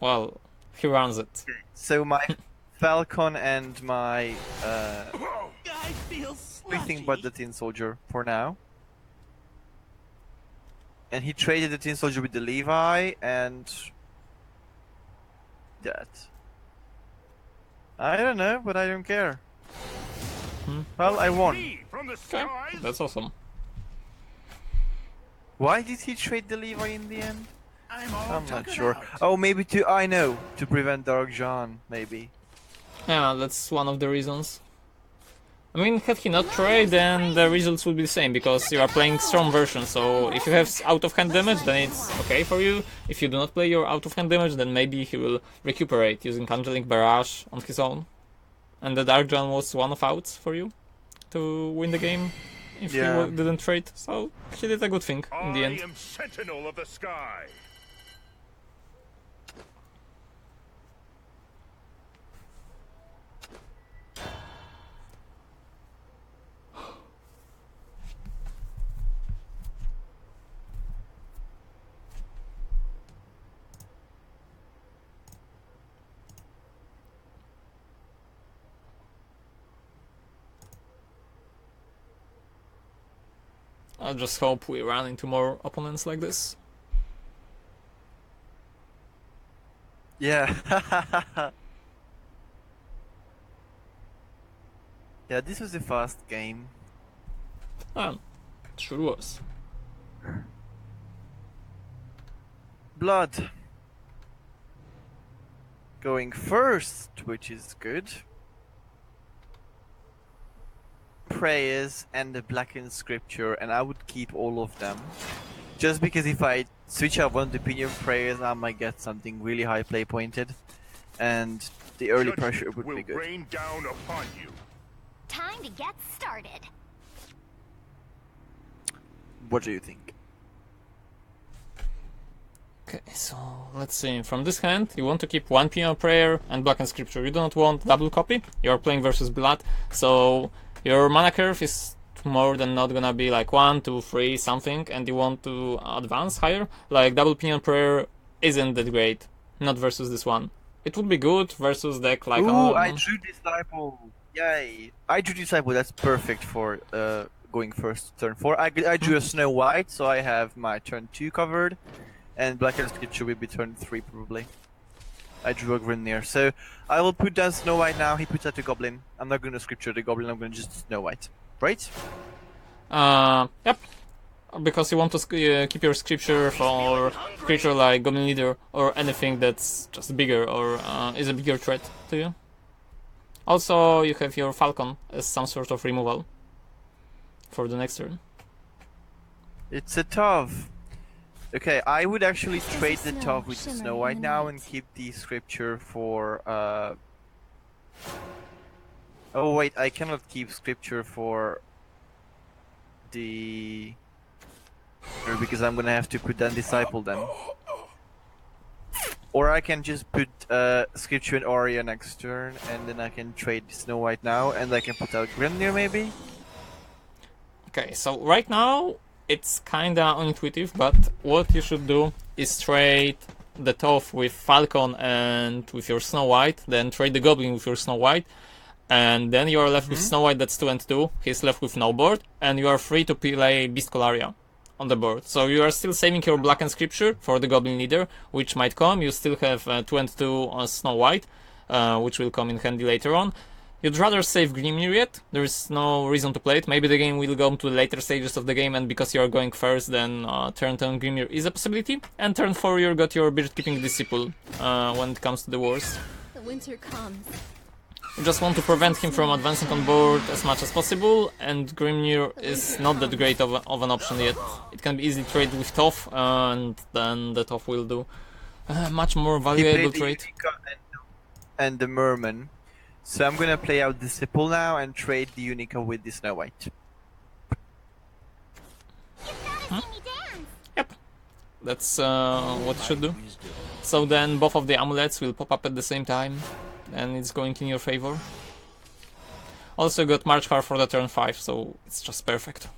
Well, he runs it. So my Falcon and my I feel everything but the Tin Soldier for now. And he traded the Tin Soldier with the Levi and that. I don't know, but I don't care. Well, I won. Okay, that's awesome. Why did he trade the Levi in the end? I'm not tuckered sure. out. Oh, maybe I know, to prevent Dark John, maybe. Yeah, that's one of the reasons. I mean, had he not tried, then the results would be the same, because you are playing strong version, so if you have out-of-hand damage, then it's okay for you. If you do not play your out-of-hand damage, then maybe he will recuperate using Angelic Barrage on his own. And the Dark John was one of outs for you to win the game if he didn't trade, so he did a good thing in the end. I am Sentinel of the Sky. I just hope we run into more opponents like this. Yeah. Yeah, this was a fast game. It sure was. Blood. Going first, which is good. Prayers and the blackened scripture, and I would keep all of them. Just because if I switch out one of the Pinion Prayers, I might get something really high play pointed. And the early pressure would be good. Rain down upon you. Time to get started. What do you think? Okay, so let's see. From this hand, you want to keep one Pinion Prayer and Blackened Scripture. You do not want double copy. You are playing versus Blood, so your mana curve is more than not gonna be like 1, 2, 3 something, and you want to advance higher. Like double Pinion Prayer isn't that great, not versus this one. It would be good versus deck like. Ooh, I drew Disciple. Yay! I drew Disciple. That's perfect for going first turn 4. I drew a Snow White, so I have my turn 2 covered, and Blackened Scripture will be turn 3 probably. I drew a Grimnir. So I will put down Snow White now. He puts out the Goblin. I'm not going to scripture the Goblin. I'm going to just Snow White. Right? Yep. Because you want to keep your scripture for creature like Goblin Leader or anything that's just bigger or is a bigger threat to you. Also, you have your Falcon as some sort of removal for the next turn. It's a Tov. Okay, I would actually trade the Tov with Snow White now and keep the scripture for Oh wait, I cannot keep scripture for the because I'm gonna have to put down Disciple then. Or I can just put scripture and Aria next turn, and then I can trade Snow White now, and I can put out Grimnir maybe. Okay, so right now it's kinda unintuitive, but what you should do is trade the Toph with Falcon and with your Snow White, then trade the Goblin with your Snow White, and then you are left with Snow White that's 2 and 2, he's left with no board, and you are free to play Beast Colaria on the board. So you are still saving your Black and Scripture for the Goblin Leader, which might come. You still have 2 and 2 on Snow White, which will come in handy later on. You'd rather save Grimnir yet, there is no reason to play it. Maybe the game will go to the later stages of the game, and because you are going first, then turn 10 Grimnir is a possibility. And turn 4 you got your Beard Keeping Disciple when it comes to the wars. The winter comes. You just want to prevent him from advancing on board as much as possible, and Grimnir is not that great of an option yet. It can be easily traded with Toph, and then the Toph will do much more valuable trade. And the Merman. So I'm gonna play out Disciple now and trade the Unica with the Snow White. Yep, that's what you should do. So then both of the amulets will pop up at the same time, and it's going in your favor. Also got March Card for the turn 5, so it's just perfect.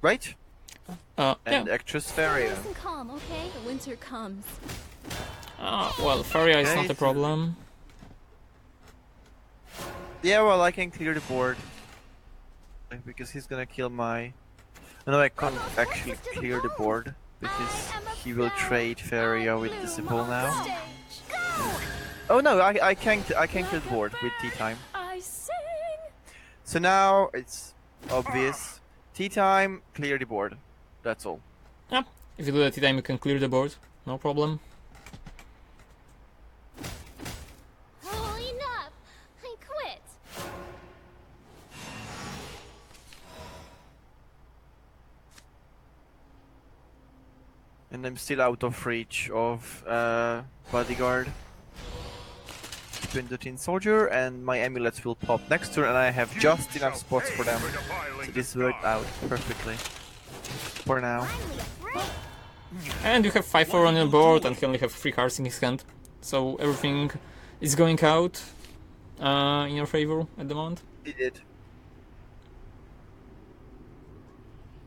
Right? And yeah. Actress Feria. Nice and calm, okay? The winter comes. Well, Feria is not a problem. Yeah, well, I can clear the board. Because he's gonna kill my... No, I can't actually clear the board. Because he will trade Feria with Disciple now. Oh no, I can clear the board with tea time. I sing. So now it's obvious. Tea time, clear the board. That's all. Yeah, if you do that time you can clear the board, no problem. Oh, enough! I quit. And I'm still out of reach of Bodyguard. Tin Soldier, and my amulets will pop next turn, and I have just enough spots for them. So this worked out perfectly. For now. And you have 5-4 on your board, and he only have 3 cards in his hand. So everything is going out in your favor at the moment. He did.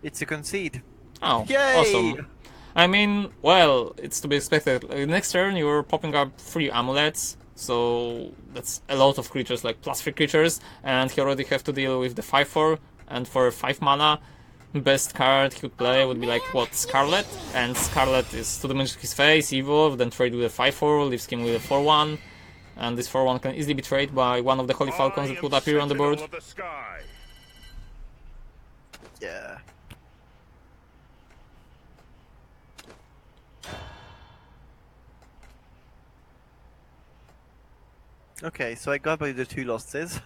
It's a concede. Oh, Yay! awesome. I mean, well, it's to be expected. Next turn you're popping up 3 amulets, so that's a lot of creatures, like +3 creatures, and he already have to deal with the 5-4, and for 5 mana, best card he could play would be like, what, Scarlet? And Scarlet is 2 damage to his face, evolve, then trade with a 5-4, leaves him with a 4-1, and this 4-1 can easily be traded by one of the Holy Falcons that would appear on the board. Yeah. Okay, so I got by the 2 losses.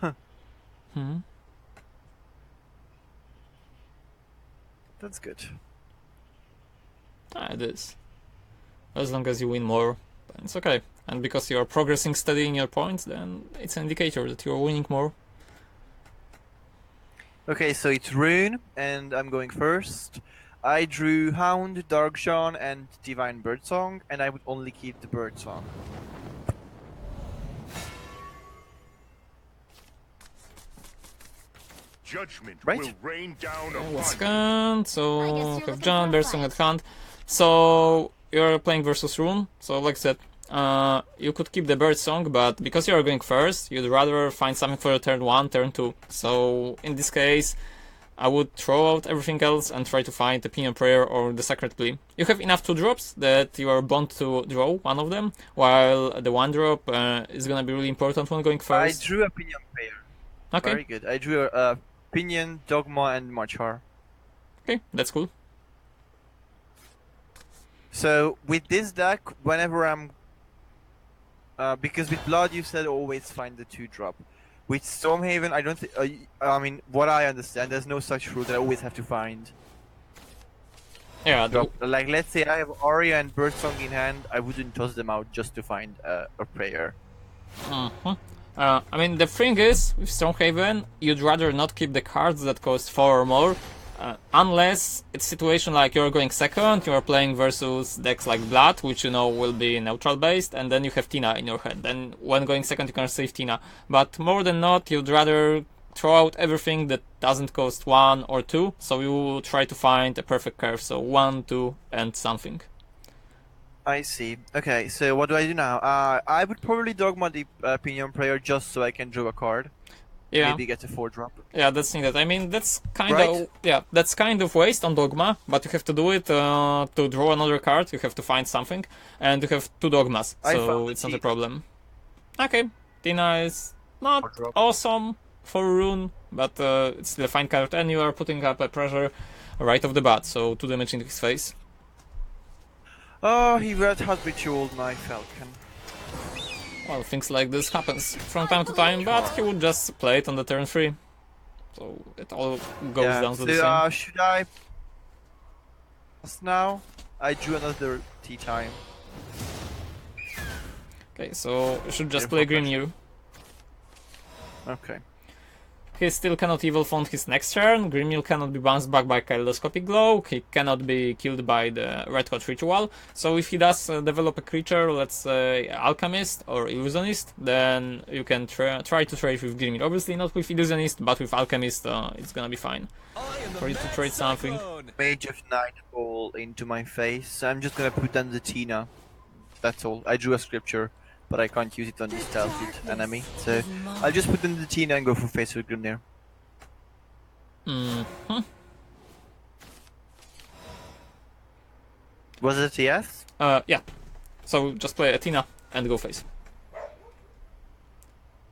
That's good. It is. As long as you win more, it's okay. And because you are progressing steady in your points, then it's an indicator that you are winning more. Okay, so it's Rune, and I'm going first. I drew Hound, Darkjan, and Divine Birdsong, and I would only keep the Birdsong. Judgment Right? will rain down Let's upon you. scan. So you're have looking John for a Bersong fight. at hand. So you're playing versus Rune. So like I said, you could keep the Birdsong, but because you are going first, you'd rather find something for turn 1, turn 2. So in this case, I would throw out everything else and try to find the Opinion Prayer or the Sacred Plea. You have enough 2-drops that you are bound to draw one of them, while the 1-drop is gonna be really important when going I first. drew Opinion Prayer. Okay, Very good. I drew Opinion, Dogma, and Marchar. okay, that's cool. So with this deck, whenever I'm, because with Blood you said always find the 2-drop. With Stormhaven, I don't think. I mean, what I understand, there's no such rule that I always have to find. Yeah, Drop. Like, let's say I have Aria and Birdsong in hand, I wouldn't toss them out just to find a prayer. I mean, the thing is, with Stormhaven, you'd rather not keep the cards that cost 4 or more, unless it's a situation like you're going second, you're playing versus decks like Blood, which you know will be neutral based, and then you have Tina in your hand. Then when going second, you can save Tina. But more than not, you'd rather throw out everything that doesn't cost 1 or 2, so you try to find a perfect curve, so 1, 2, and something. I see. Okay, so what do I do now? I would probably Dogma the Opinion Prayer just so I can draw a card. Yeah. Maybe get a 4-drop. Yeah, that's needed. I mean, that's kind Right. of that's kind of waste on Dogma, but you have to do it to draw another card. You have to find something, and you have 2 Dogmas, I so found it's not a Tina. problem. Okay, Tina is not 4-drop. awesome for Rune, but it's still a fine card, and you are putting up a pressure right off the bat, so 2 damage into his face. Oh, he red hot ritual my Falcon. Well, things like this happens from time to time, but he would just play it on the turn 3. So it all goes down to the so, same. should I pass now? I drew another tea time. Okay, so you should just Yeah, play for Grimnir. Okay. He still cannot Evil Font his next turn. Grimnir cannot be bounced back by Kaleidoscopic Glow. He cannot be killed by the Red Hot Ritual. So if he does develop a creature, let's say Alchemist or Illusionist, then you can try to trade with Grimnir. Obviously not with Illusionist, but with Alchemist it's gonna be fine. For you to trade something. Mage of Nightfall into my face. I'm just gonna put down the Tina. That's all. I drew a scripture, but I can't use it on this stealthed enemy. So I'll just put in the Tina and go for face with Grimnir. Was it a yes? Yeah. So just play Athena and go face.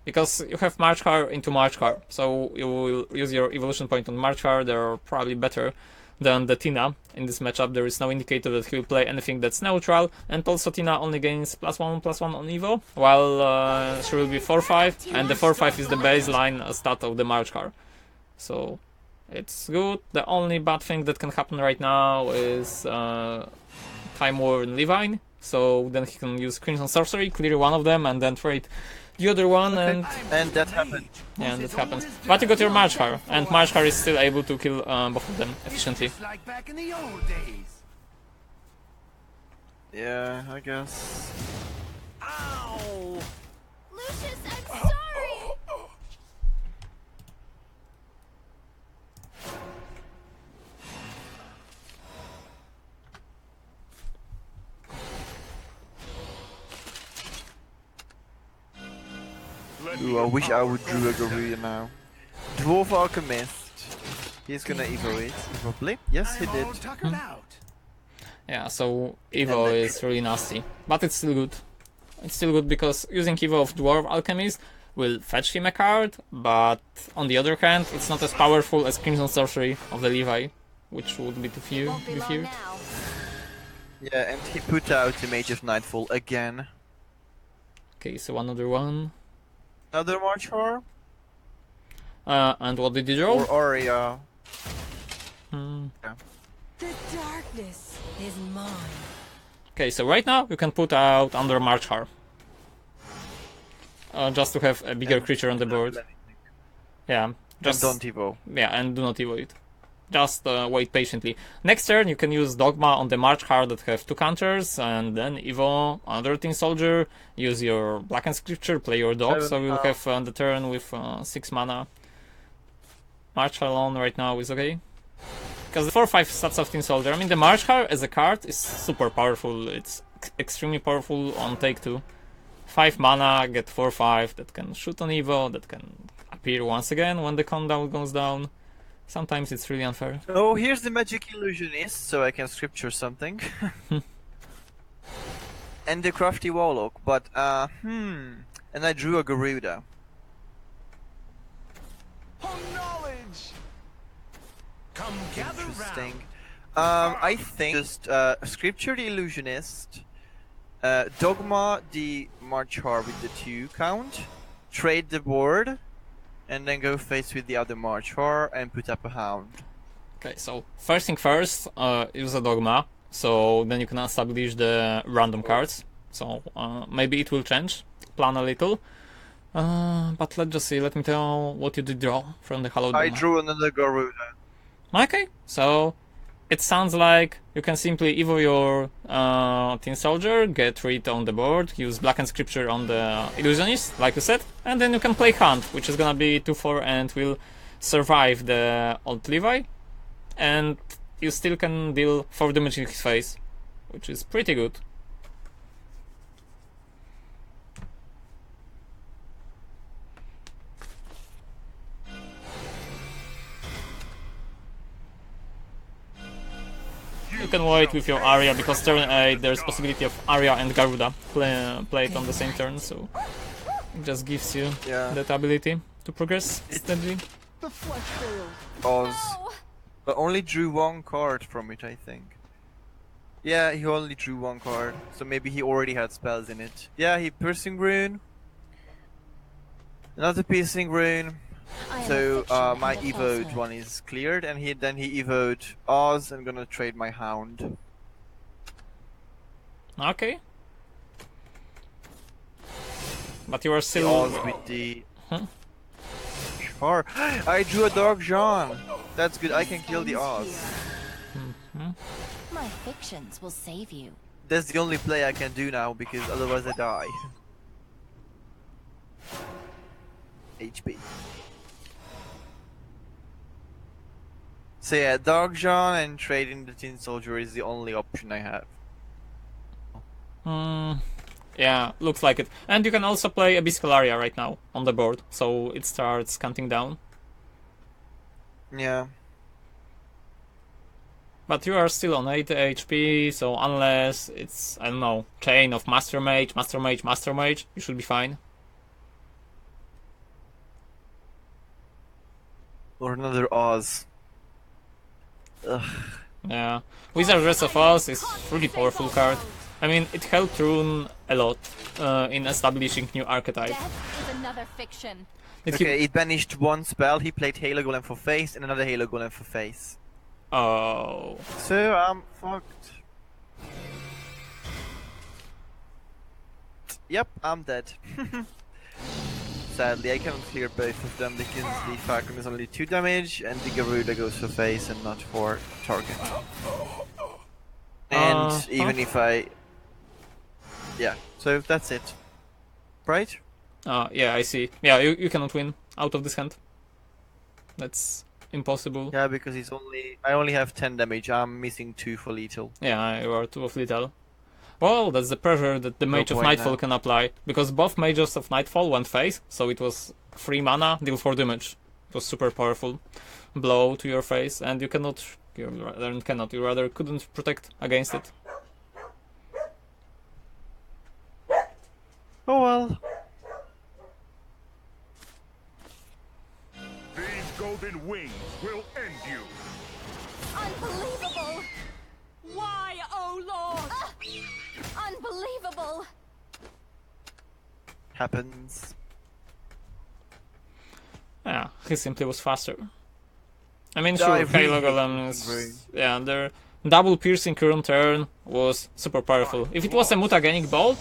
Because you have Marchar into Marchar, so you will use your evolution point on Marchar. They're probably better than the Tina in this matchup. There is no indicator that he will play anything that's neutral, and also Tina only gains +1/+1 on Evo, while she will be 4/5, and the 4/5 is the baseline stat of the Marchar. So it's good. The only bad thing that can happen right now is Time Worn Levine, so then he can use Crimson Sorcery, clear one of them, and then trade the other one, and that happened. yeah, and that happens. But you got your Marchar, and Marchar is still able to kill both of them efficiently. Just like back in the old days. Yeah, I guess. Ow! Lucius, I'm sorry! Ooh, I wish I would drew a gorilla now. Dwarf Alchemist. He's gonna evo it, probably. Yes, he I'm did. all tuckered out. Yeah, so Evo is really nasty, but it's still good. It's still good because using Evo of Dwarf Alchemist will fetch him a card, but on the other hand, it's not as powerful as Crimson Sorcery of the Levi, which would be too few. Won't be long now. Yeah, and he put out the Mage of Nightfall again. Okay, so another one. Another Marchar? And what did you draw? Or Aria? The darkness is mine. Okay, so right now you can put out under Marchar. Just to have a bigger creature on the board. Yeah, just Don't evo. yeah, and do not evo it. Just wait patiently. Next turn you can use Dogma on the Marchar that have 2 counters, and then evo another Tin Soldier. Use your Black and Scripture, play your dog, so you'll have the turn with 6 mana. Marchar alone right now is okay. Because the 4/5 stats of Tin Soldier, I mean the Marchar as a card is super powerful. It's extremely powerful on take 2. 5 mana, get 4/5 that can shoot on Evo, that can appear once again when the countdown goes down. Sometimes it's really unfair. Oh, here's the magic illusionist, so I can scripture something. And the crafty warlock, but and I drew a Garuda. Oh, knowledge! Come gather Interesting. round. I think just scripture the illusionist, dogma the marchar with the 2 count, trade the board, and then go face with the other marchar and put up a hound. Okay, so first thing first, use a dogma, so then you can establish the random cards. So maybe it will change, plan a little. But let's just see, let me tell what you did draw from the Hallowed I Dogma. drew another Garuda. Okay, so it sounds like you can simply evo your Tin Soldier, get rid on the board, use Black and Scripture on the Illusionist, like you said, and then you can play Hunt, which is gonna be 2/4 and will survive the Old Levi, and you still can deal 4 damage in his face, which is pretty good. You can wait with your Arya, because turn 8 there's possibility of Arya and Garuda play it on the same turn, so it just gives you that ability to progress steadily. The flesh fails. Oz. But only drew 1 card from it, I think. Yeah, he only drew 1 card, so maybe he already had spells in it. Yeah, he Piercing Rune. Another Piercing Rune. So my evoed one is cleared, and he evoed Oz. I'm gonna trade my hound. Okay. But you are still... Oz with the... Sure. I drew a Dark Jean. That's good, I can kill the Oz. My fictions will save you. That's the only play I can do now, because otherwise I die. HP. So yeah, Dark Jean and trading the Tin Soldier is the only option I have. Yeah, looks like it. And you can also play Abyssal Arya right now on the board, so it starts counting down. Yeah. But you are still on 8 HP, so unless it's, I don't know, chain of Master Mage, Master Mage, Master Mage, you should be fine. Or another Oz. Ugh. Yeah, Wizard Dress of Oz is really powerful card. I mean, it helped Rune a lot in establishing new archetype. Death is another fiction. Okay, he banished 1 spell, he played Halo Golem for face and another Halo Golem for face. Oh. So I'm fucked. Yep, I'm dead. Sadly, I cannot clear both of them because the Falcon is only 2 damage and the Garuda goes for face and not for target. And even if I... Yeah, so that's it. Right? Yeah, I see. Yeah, you cannot win out of this hand. That's impossible. Yeah, because I only have 10 damage, I'm missing 2 for lethal. Yeah, you are 2 of lethal. Well, that's the pressure that the Mage of Nightfall can apply, because both Mages of Nightfall went face, so it was 3 mana, deal 4 damage. It was super powerful blow to your face, and you rather couldn't protect against it. Oh well. These golden wings will end you. Unbelievable! Why, oh Lord? Unbelievable! Happens. Yeah, he simply was faster. I mean, I sure, Halo really Golem is... Yeah, their double piercing current turn was super powerful. If it was a mutagenic ball,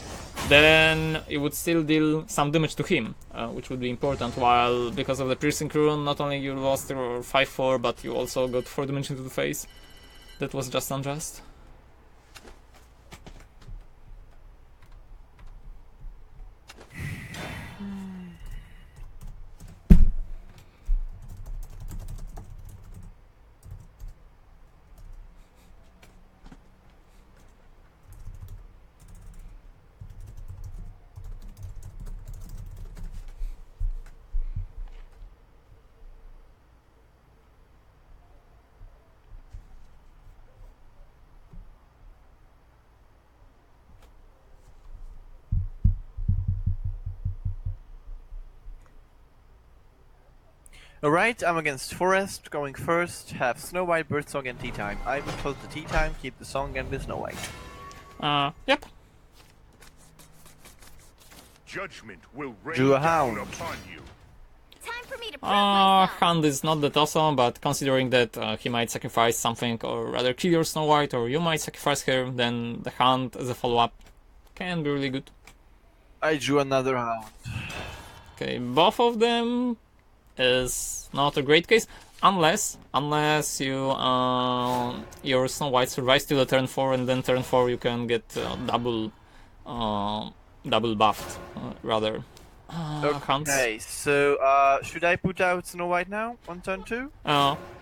then it would still deal some damage to him, which would be important, while because of the piercing rune, not only you lost your 5-4, but you also got 4 damage into the face. That was just unjust. Alright, I'm against Forest, going first, have Snow White, Birdsong and Tea Time. I will close the Tea Time, keep the Song and the Snow White. Yep. Judgment will rain Drew a down hound. upon you. Time for me to prove myself. Hand is not that awesome, but considering that he might sacrifice something, or rather kill your Snow White, or you might sacrifice her, then the Hand as a follow-up can be really good. I drew another hound. Okay, both of them is not a great case, unless you your Snow White survives till the turn 4, and then turn 4 you can get double buffed, rather. Hunts. Okay, so should I put out Snow White now on turn 2?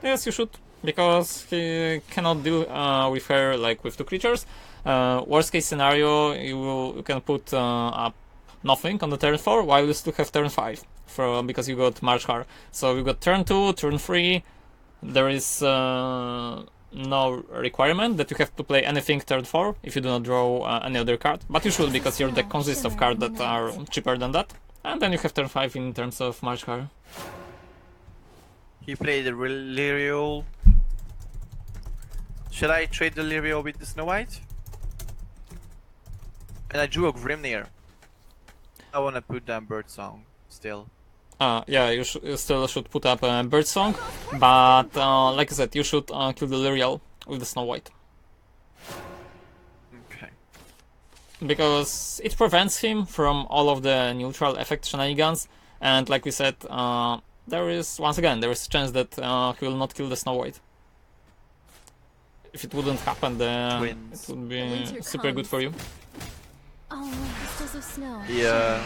Yes, you should, because he cannot deal with her like with 2 creatures. Worst case scenario, you can put up nothing on the turn 4 while you still have turn 5 because you got March Har. So you got turn 2, turn 3. There is no requirement that you have to play anything turn 4 if you do not draw any other card, but you should, because your deck consists of cards that are cheaper than that. And then you have turn 5 in terms of March Har. He played the Lyriol. Should I trade the Lyriol with the Snow White? And I drew a Grimnir. I wanna put down Birdsong still. Yeah, you still should put up Birdsong, but like I said, you should kill the Lyrial with the Snow White. Okay. Because it prevents him from all of the neutral effect shenanigans, and like we said, there is a chance that he will not kill the Snow White. If it wouldn't happen, then it would be super good for you. Oh, crystals of snow. Yeah.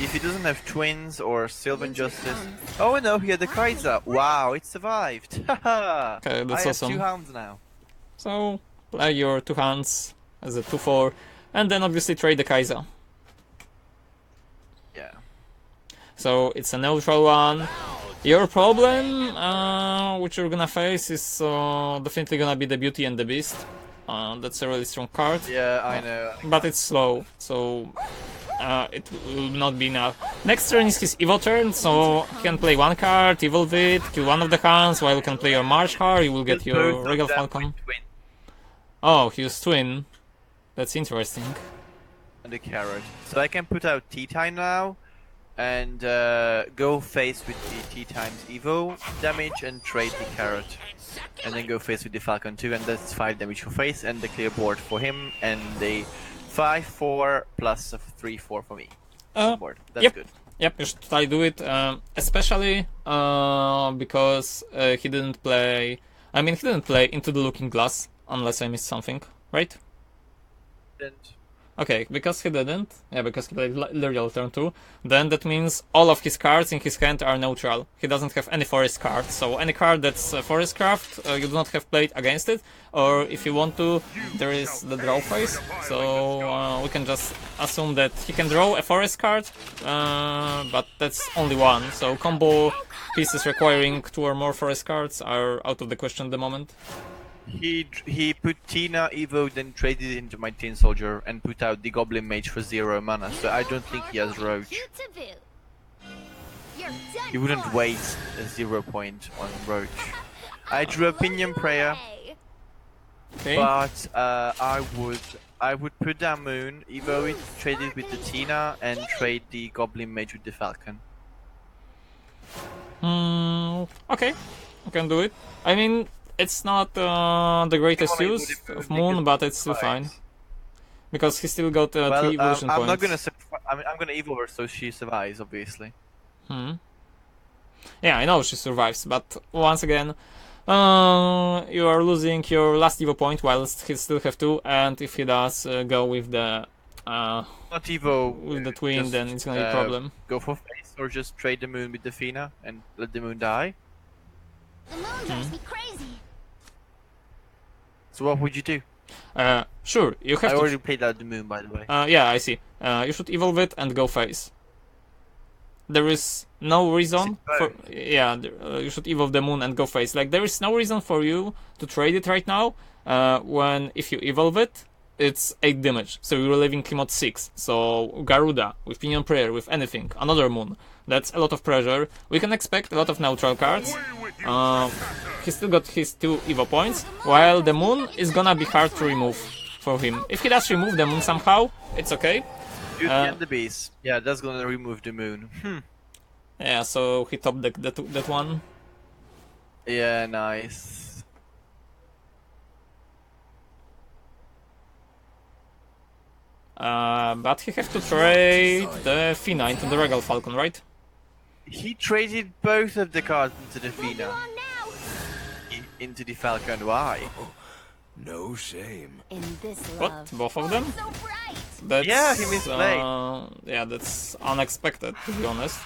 If he doesn't have twins or Sylvan Winter Justice. comes. Oh no, he had the Kaiser. Wow, it survived. Haha. Okay, that's I awesome. have 2 hounds now. So play your 2 hands as a 2/4, and then obviously trade the Kaiser. Yeah. So it's a neutral one. Your problem, which you're gonna face, is definitely gonna be the Beauty and the Beast. That's a really strong card. Yeah, I know. But it's slow, so it will not be enough. Next turn is his Evo turn, so he can play 1 card, Evolve it, kill 1 of the hands, while you can play your March Har, you will get your Both of Regal them Falcon. with twin Oh, he used Twin. That's interesting. and the carrot. So I can put out Tea Time now and go face with the Tea Times Evo damage and trade the carrot. And then go face with the Falcon too, and that's 5 damage for face and the clear board for him, and the 5/4 plus a 3/4 for me. Board. That's Yep. good. Yep, you should try do it, especially because he didn't play. I mean, he didn't play Into the Looking Glass, unless I missed something, right? Didn't. Okay, because he didn't, yeah, because he played Lyrial turn 2, then that means all of his cards in his hand are neutral. He doesn't have any forest cards, so any card that's Forest Craft, you do not have played against it, or if you want to, there is the draw phase, so we can just assume that he can draw a forest card, but that's only 1, so combo pieces requiring 2 or more forest cards are out of the question at the moment. He put Tina Evo, then traded it into my Tin Soldier and put out the Goblin Mage for 0 mana, so I don't think he has Roach. You to boot. You're done He wouldn't for. waste a 0 point on Roach. I drew a Pinion Prayer, Hey. Okay, but I would put down Moon, Evo it, trade it with the Tina, and trade the Goblin Mage with the Falcon. okay, you can do it. I mean, it's not the greatest use of Moon, but it's still fine. Because he still got 3 evolution I'm points. not gonna. I'm gonna Evo her so she survives, obviously. Yeah, I know she survives, but once again, you are losing your last Evo point whilst he still have 2, and if he does go with the Not Evo with the twin, just, then it's gonna be a problem. Go for face or just trade the Moon with the Fina and let the Moon die. The moon drives me crazy. So what would you do? Sure, you I have to. already played out the Moon, by the way. Yeah, I see. You should evolve it and go face. There is no reason for you should evolve the Moon and go face. Like there is no reason for you to trade it right now. When if you evolve it, it's 8 damage, so you're leaving him at 6. So Garuda, with Pinion Prayer, with anything, another moon, that's a lot of pressure. We can expect a lot of neutral cards. He still got his 2 Evo points, while the moon is gonna be hard to remove for him. If he does remove the moon somehow, it's okay. Beauty and the Beast. Yeah, that's gonna remove the moon. Yeah, so he top decked that one. Yeah, nice. But he has to trade the Fina into the Regal Falcon, right? He traded both of the cards into the Moving Fina. on now. Into the Falcon. Why? No shame. In this What? love. Both of them? So bright. That's, Yeah, he misplayed. yeah, that's unexpected, to be honest.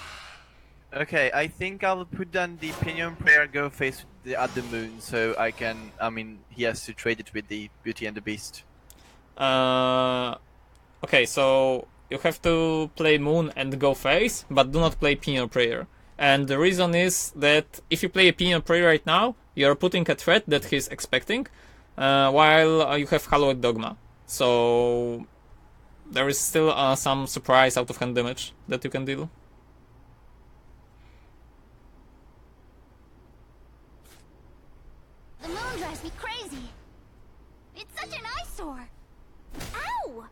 Okay, I think I'll put down the Pinion Prayer, go face the other moon, so I can. I mean, he has to trade it with the Beauty and the Beast. Okay, so you have to play Moon and go face, but do not play Pinion Prayer. And the reason is that if you play a Pinion Prayer right now, you're putting a threat that he's expecting, while you have Hallowed Dogma. So there is still some surprise out of hand damage that you can deal. The moon drives me crazy. It's such an eyesore. Ow!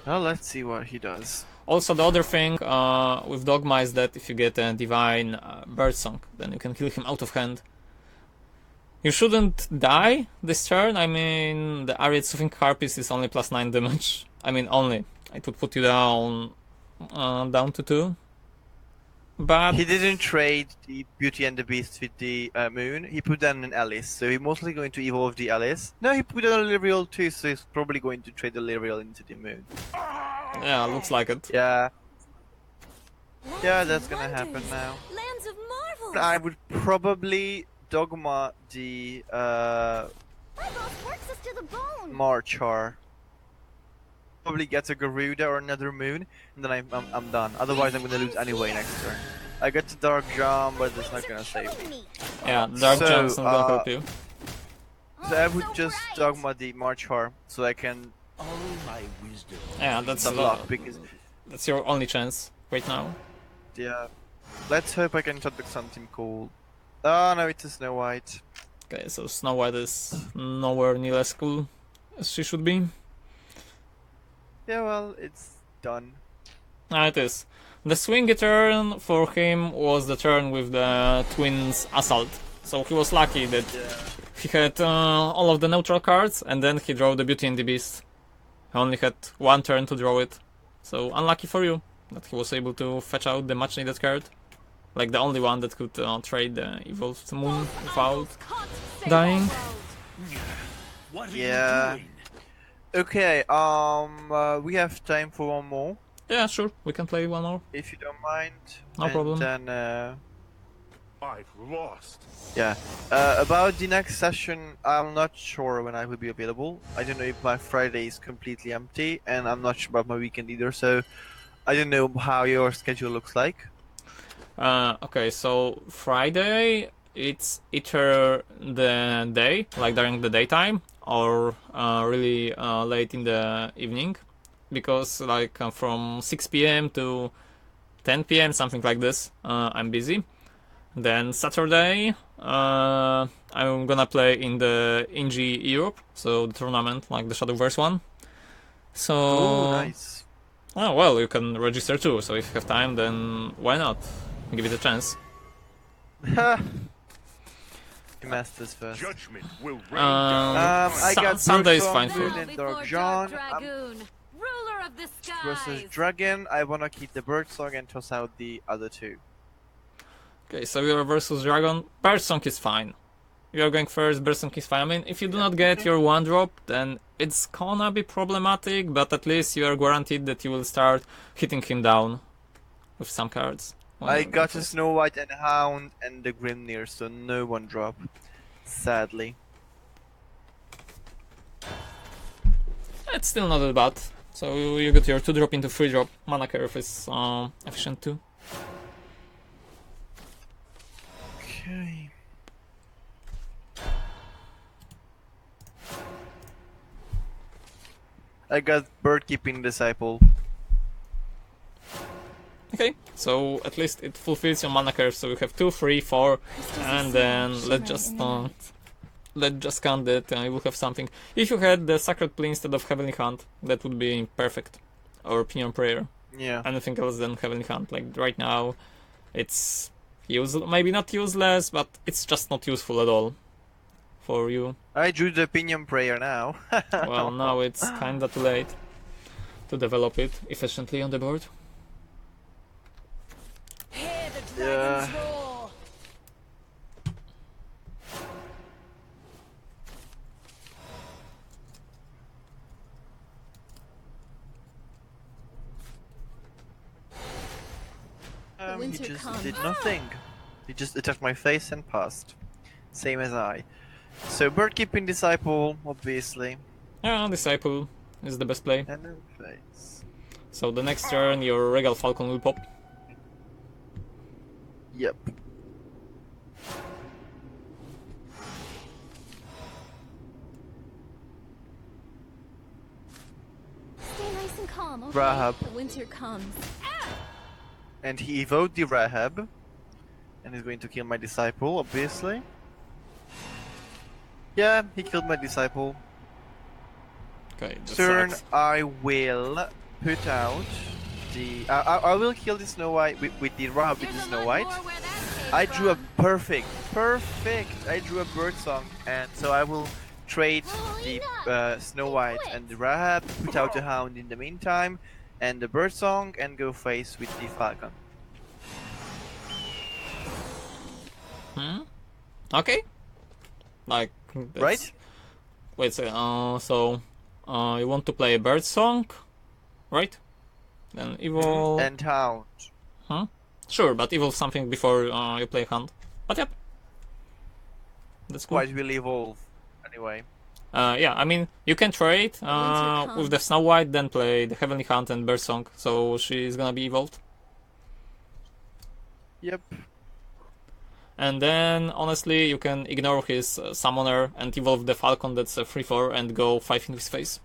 Well, let's see what he does. Also, the other thing with Dogma is that if you get a Divine Birdsong, then you can kill him out of hand. You shouldn't die this turn. I mean, the Arid Soothing Harpies is only +9 damage. I mean, only. It would put you down to 2. But He didn't trade the Beauty and the Beast with the moon. He put down an Alice, so he's mostly going to evolve the Alice. No, he put down a Lyriel too, so he's probably going to trade the Lyriel into the moon. yeah, looks like it. Yeah, Lands yeah, of that's gonna wonders, happen now. Lands of marvels. I would probably Dogma the My boss works us to the bone. Marchar. Probably get a Garuda or another moon, and then I'm done. Otherwise, I'm gonna lose anyway next turn. I get the Dark Jam, but it's not gonna save me. Yeah, Dark So, Gem's not gonna help you. So I would just Dogma the Marchar, so I can All my wisdom. Yeah, that's block because that's your only chance right now. yeah. Let's hope I can shot something cool. Oh no, it's a Snow White. Okay, so Snow White is nowhere near as cool as she should be. Yeah, well, it's done. Ah, it is. The swingy turn for him was the turn with the Twins Assault. So he was lucky that he had all of the neutral cards, and then he drew the Beauty and the Beast. He only had 1 turn to draw it. So unlucky for you that he was able to fetch out the much needed card. Like the only one that could trade the Evolved Moon without dying. What are Yeah. you doing? Okay, we have time for one more, Yeah, sure, we can play one more. if you don't mind. No problem. Then, I've lost. yeah. About the next session, I'm not sure when I will be available. I don't know if my Friday is completely empty, and I'm not sure about my weekend either, so I don't know how your schedule looks like. Okay, so Friday, it's either the day, like during the daytime, or really late in the evening, because like from 6 p.m. to 10 p.m., something like this, I'm busy. Then Saturday, I'm gonna play in the Ingi Europe, so the tournament, like the Shadowverse one. So, Oh, nice. oh well, you can register too, so if you have time, then why not? Give it a chance. Masters first. Judgment will rain down. I got Sunday is Birdsong, fine Moon, for. and Dark John. Dragoon, ruler of the Versus skies. Dragon, I wanna keep the Birdsong and toss out the other two. Okay, so you're versus Dragon. Birdsong is fine. You're going first, Birdsong is fine. I mean, if you do not get your 1-drop, then it's gonna be problematic, but at least you are guaranteed that you will start hitting him down with some cards. I got a Snow White and Hound and the Grimnir, so no 1-drop. Sadly. It's still not that bad. So you got your 2-drop into 3-drop. Mana curve is efficient too. Okay. I got bird keeping disciple. Okay, so at least it fulfills your mana curve. So you have 2, 3, 4, and then let's just count that. You will have something. If you had the Sacred Plea instead of Heavenly Hunt, that would be perfect. Or Pinion Prayer. Yeah. Anything else than Heavenly Hunt. Like right now, it's maybe not useless, but it's just not useful at all for you. I drew the Pinion Prayer now. Well, now it's kinda too late to develop it efficiently on the board. Hear the Yeah. dragon's roar. The He winter just comes. did nothing. He just attacked my face and passed. Same as I. So bird keeping disciple, obviously. Yeah, Disciple is the best play. And then face. So the next turn, your Regal Falcon will pop. Yep. Stay nice and calm, okay? Rahab. The winter comes. And he evoked the Rahab. And he's going to kill my disciple, obviously. Yeah, he killed my disciple. Okay, that Turn, sucks. I will put out the... I will kill the Snow White with the Rahab with Give the them Snow a White. more where that came I drew a from. perfect. I drew a bird song, and so I will trade the Snow White and the Rahab, put out the Hound in the meantime, and the bird song, and go face with the Falcon. Okay. Like, that's... Right? Wait a second, so... you want to play a bird song? Right? Then Evil... And Hound. Huh? Sure, but Evil something before you play Hunt. But yep. That's cool. White will evolve, anyway. Yeah, I mean, you can trade with the Snow White, then play the Heavenly Hunt and Bird Song, so she's gonna be evolved. Yep. And then, honestly, you can ignore his Summoner and evolve the Falcon that's a 3-4 and go 5 in his face.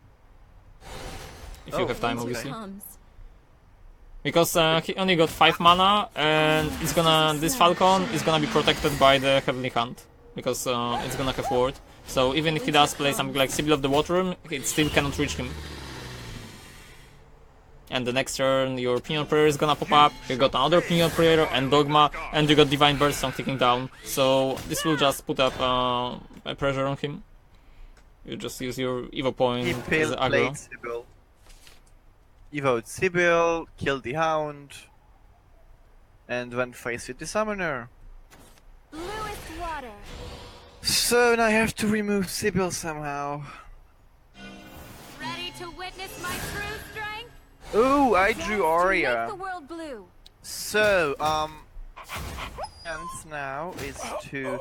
If you have time, Winter obviously. comes. Because he only got 5 mana, and this Falcon is gonna be protected by the Heavenly Hunt. Because it's gonna have ward. So even if he does play something like Sibyl of the Water, it still cannot reach him. And the next turn, your Pinion Prayer is gonna pop up, you got another Pinion Prayer and Dogma, and you got Divine Birdsong ticking down. So this will just put up a pressure on him. You just use your Evo point He as played aggro. Sibyl. Evoed Sibyl, killed the Hound, and went face with the Summoner. Bluest water. So now I have to remove Sibyl somehow. Ready to witness my true strength? Ooh, I drew To Aria. make the world blue. So, chance now is to...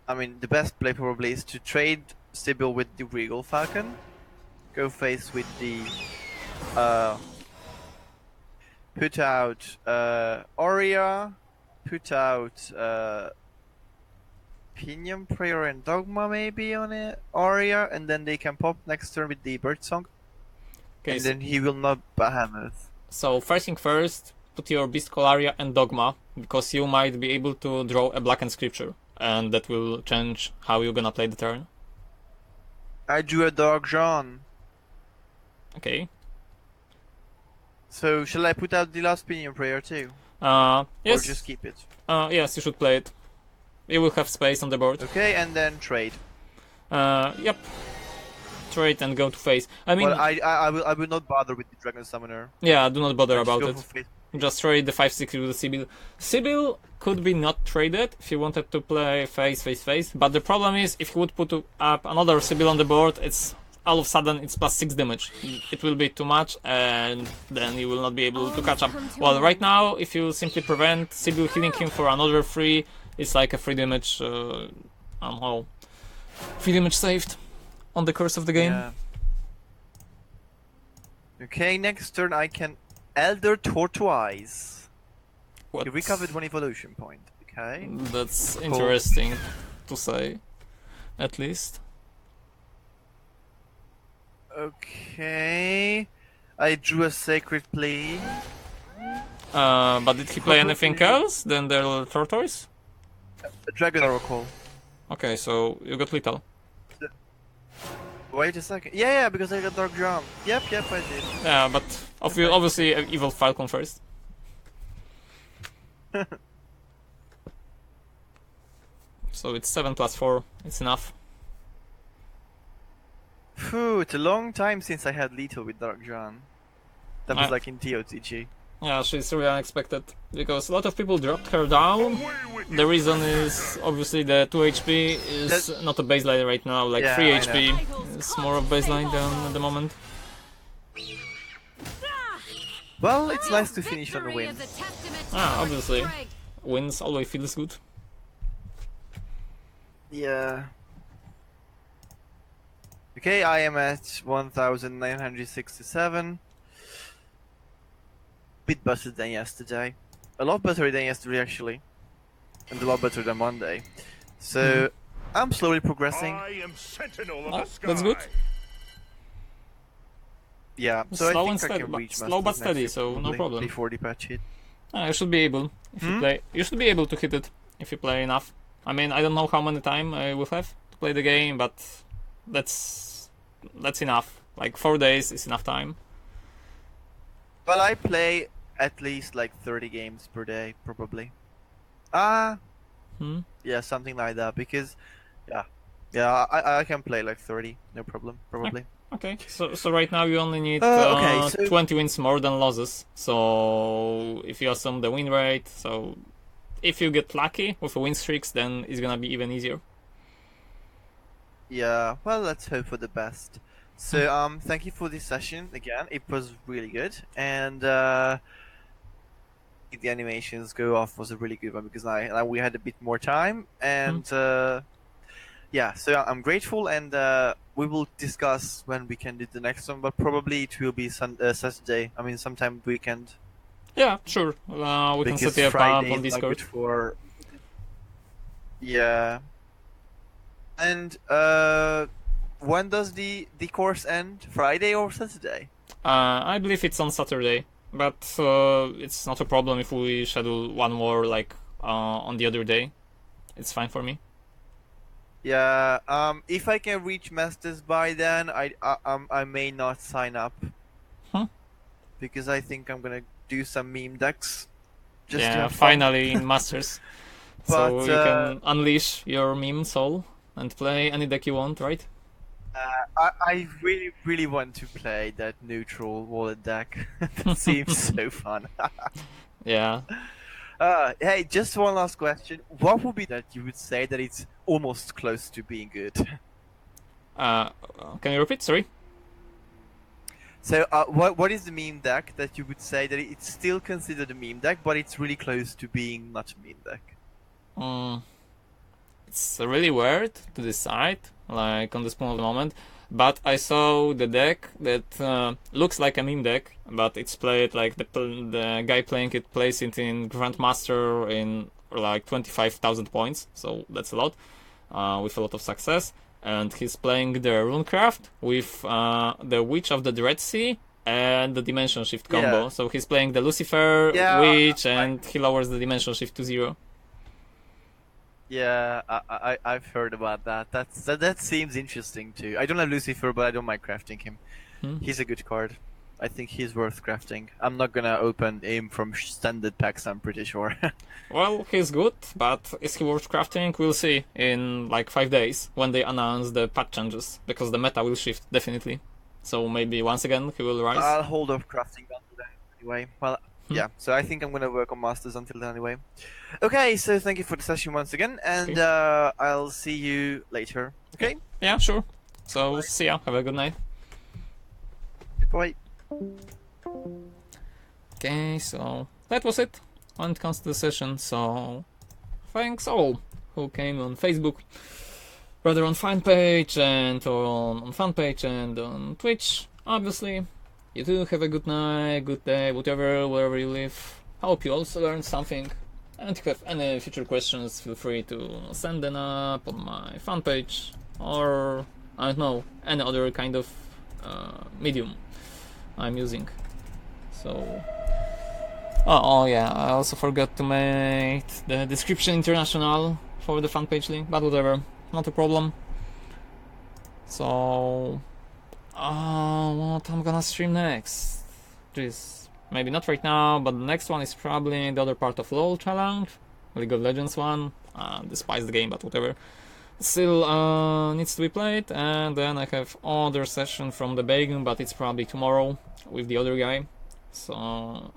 I mean, the best play probably is to trade Sibyl with the Regal Falcon. Go face with the... put out Aria. Put out Pinion Prayer and Dogma maybe on it. Aria, and then they can pop next turn with the Bird Song. Okay, And then he will not Behemoth. so first thing first, put your Beast Colaria and Dogma, because you might be able to draw a Blackened Scripture, and that will change how you're gonna play the turn. I drew a Dog John. Okay. So shall I put out the last Pinion Prayer too? Yes. Or just keep it? Yes, you should play it. You will have space on the board. Okay, and then trade. Yep. Trade and go to face. I mean, Well, I will not bother with the Dragon Summoner. yeah, do not bother I'll just about go it. for face. Just trade the 5/6 with the Sibyl. Sibyl could be not traded if you wanted to play face, but the problem is if you would put up another Sibyl on the board, it's all of a sudden it's +6 damage. It will be too much, and then you will not be able to catch up. Well, right now, if you simply prevent Sibyl healing him for another 3, it's like a 3 damage, somehow. 3 damage saved on the course of the game. Yeah. Okay, next turn I can Elder Tortoise. What? You recovered 1 evolution point. Okay. That's interesting to say, at least. Okay. I drew a sacred plea. But did he play anything else than the tortoise? A dragon oracle. Okay, so you got lethal. Wait a second. Yeah, because I got dark jump. Yep, I did. Yeah, but obviously evil Falcon first. So it's 7 plus 4. It's enough. Phew, it's a long time since I had lethal with Dark John. That was like in TOTG. Yeah, she's really unexpected because a lot of people dropped her down. The reason is obviously the 2 HP is not a baseline right now, like Yeah, 3 I HP is more of baseline than at the moment. Well, it's nice to finish on a Victory win. is a testament to Ah, our obviously. strength. Wins always feels good. Yeah. Okay, I am at 1967. Bit better than yesterday. A lot better than yesterday, actually. And a lot better than Monday. So, I'm slowly progressing. I am sentinel of Ah, the sky. that's good. Yeah, so Slow I and think I steady, can but reach slow but Masters next steady, week, so no probably, problem. Before the patch hit. You should be able if you play. You should be able to hit it if you play enough. I mean, I don't know how many time I will have to play the game, but that's enough. Like 4 days is enough time. Well, I play at least like 30 games per day, probably. Yeah, something like that. Because, yeah, I can play like 30, no problem, probably. Okay, so right now you only need Okay, so- 20 wins more than losses. So if you assume the win rate, so if you get lucky with the win streaks, then it's gonna be even easier. Yeah, well, let's hope for the best. So, thank you for this session again. It was really good, and the animations go off was a really good one because we had a bit more time, and yeah, so I'm grateful, and we will discuss when we can do the next one, but probably it will be Saturday. I mean, sometime weekend. Yeah, sure. We can Because set it up Friday on is not Discord. good for. Yeah. And when does the course end? Friday or Saturday? I believe it's on Saturday, but it's not a problem if we schedule one more like on the other day. It's fine for me. Yeah. If I can reach Masters by then, I may not sign up. Huh? Because I think I'm gonna do some meme decks. Just to Yeah, have fun. finally in Masters. So But, you can unleash your meme soul and play any deck you want, right? I really want to play that neutral wallet deck. That seems so fun. Yeah. Hey, just one last question. What would be that you would say that it's almost close to being good? Can you repeat? Sorry. So, what is the meme deck that you would say that it's still considered a meme deck, but it's really close to being not a meme deck? It's really weird to decide, like on the spot of the moment. But I saw the deck that looks like a meme deck, but it's played like the guy playing it plays it in Grandmaster in like 25,000 points, so that's a lot, with a lot of success. And he's playing the Runecraft with the Witch of the Dread Sea and the Dimension Shift combo. Yeah. So he's playing the Lucifer Witch, and he lowers the Dimension Shift to 0. Yeah, I've heard about that. That seems interesting too. I don't have Lucifer, but I don't mind crafting him. He's a good card. I think he's worth crafting. I'm not gonna open him from standard packs, I'm pretty sure. Well, he's good, but is he worth crafting? We'll see in like 5 days when they announce the patch changes, because the meta will shift, definitely. So maybe once again he will rise. I'll hold off crafting until then anyway. Well, yeah, so I think I'm gonna work on Masters until then anyway. Okay, so thank you for the session once again, and I'll see you later. Okay? Yeah, sure. So see ya, have a good night. Bye. Okay, so that was it when it comes to the session. So thanks all who came on Facebook, rather on fan page and on fan page and on Twitch. Obviously, you too have a good night, good day, whatever, wherever you live. Hope you also learned something. And if you have any future questions, feel free to send them up on my fan page or I don't know, any other kind of medium I'm using. So oh yeah, I also forgot to make the description international for the fan page link, but whatever, not a problem. So what I'm gonna stream next? Jeez, maybe not right now, but the next one is probably the other part of LoL challenge, League of Legends one. Despise the game, but whatever. Still needs to be played, and then I have other session from the Bacon, but it's probably tomorrow with the other guy. So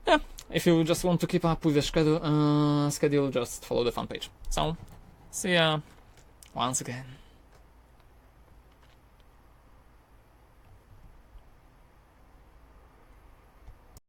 yeah, if you just want to keep up with the schedule, just follow the fan page. So see ya once again.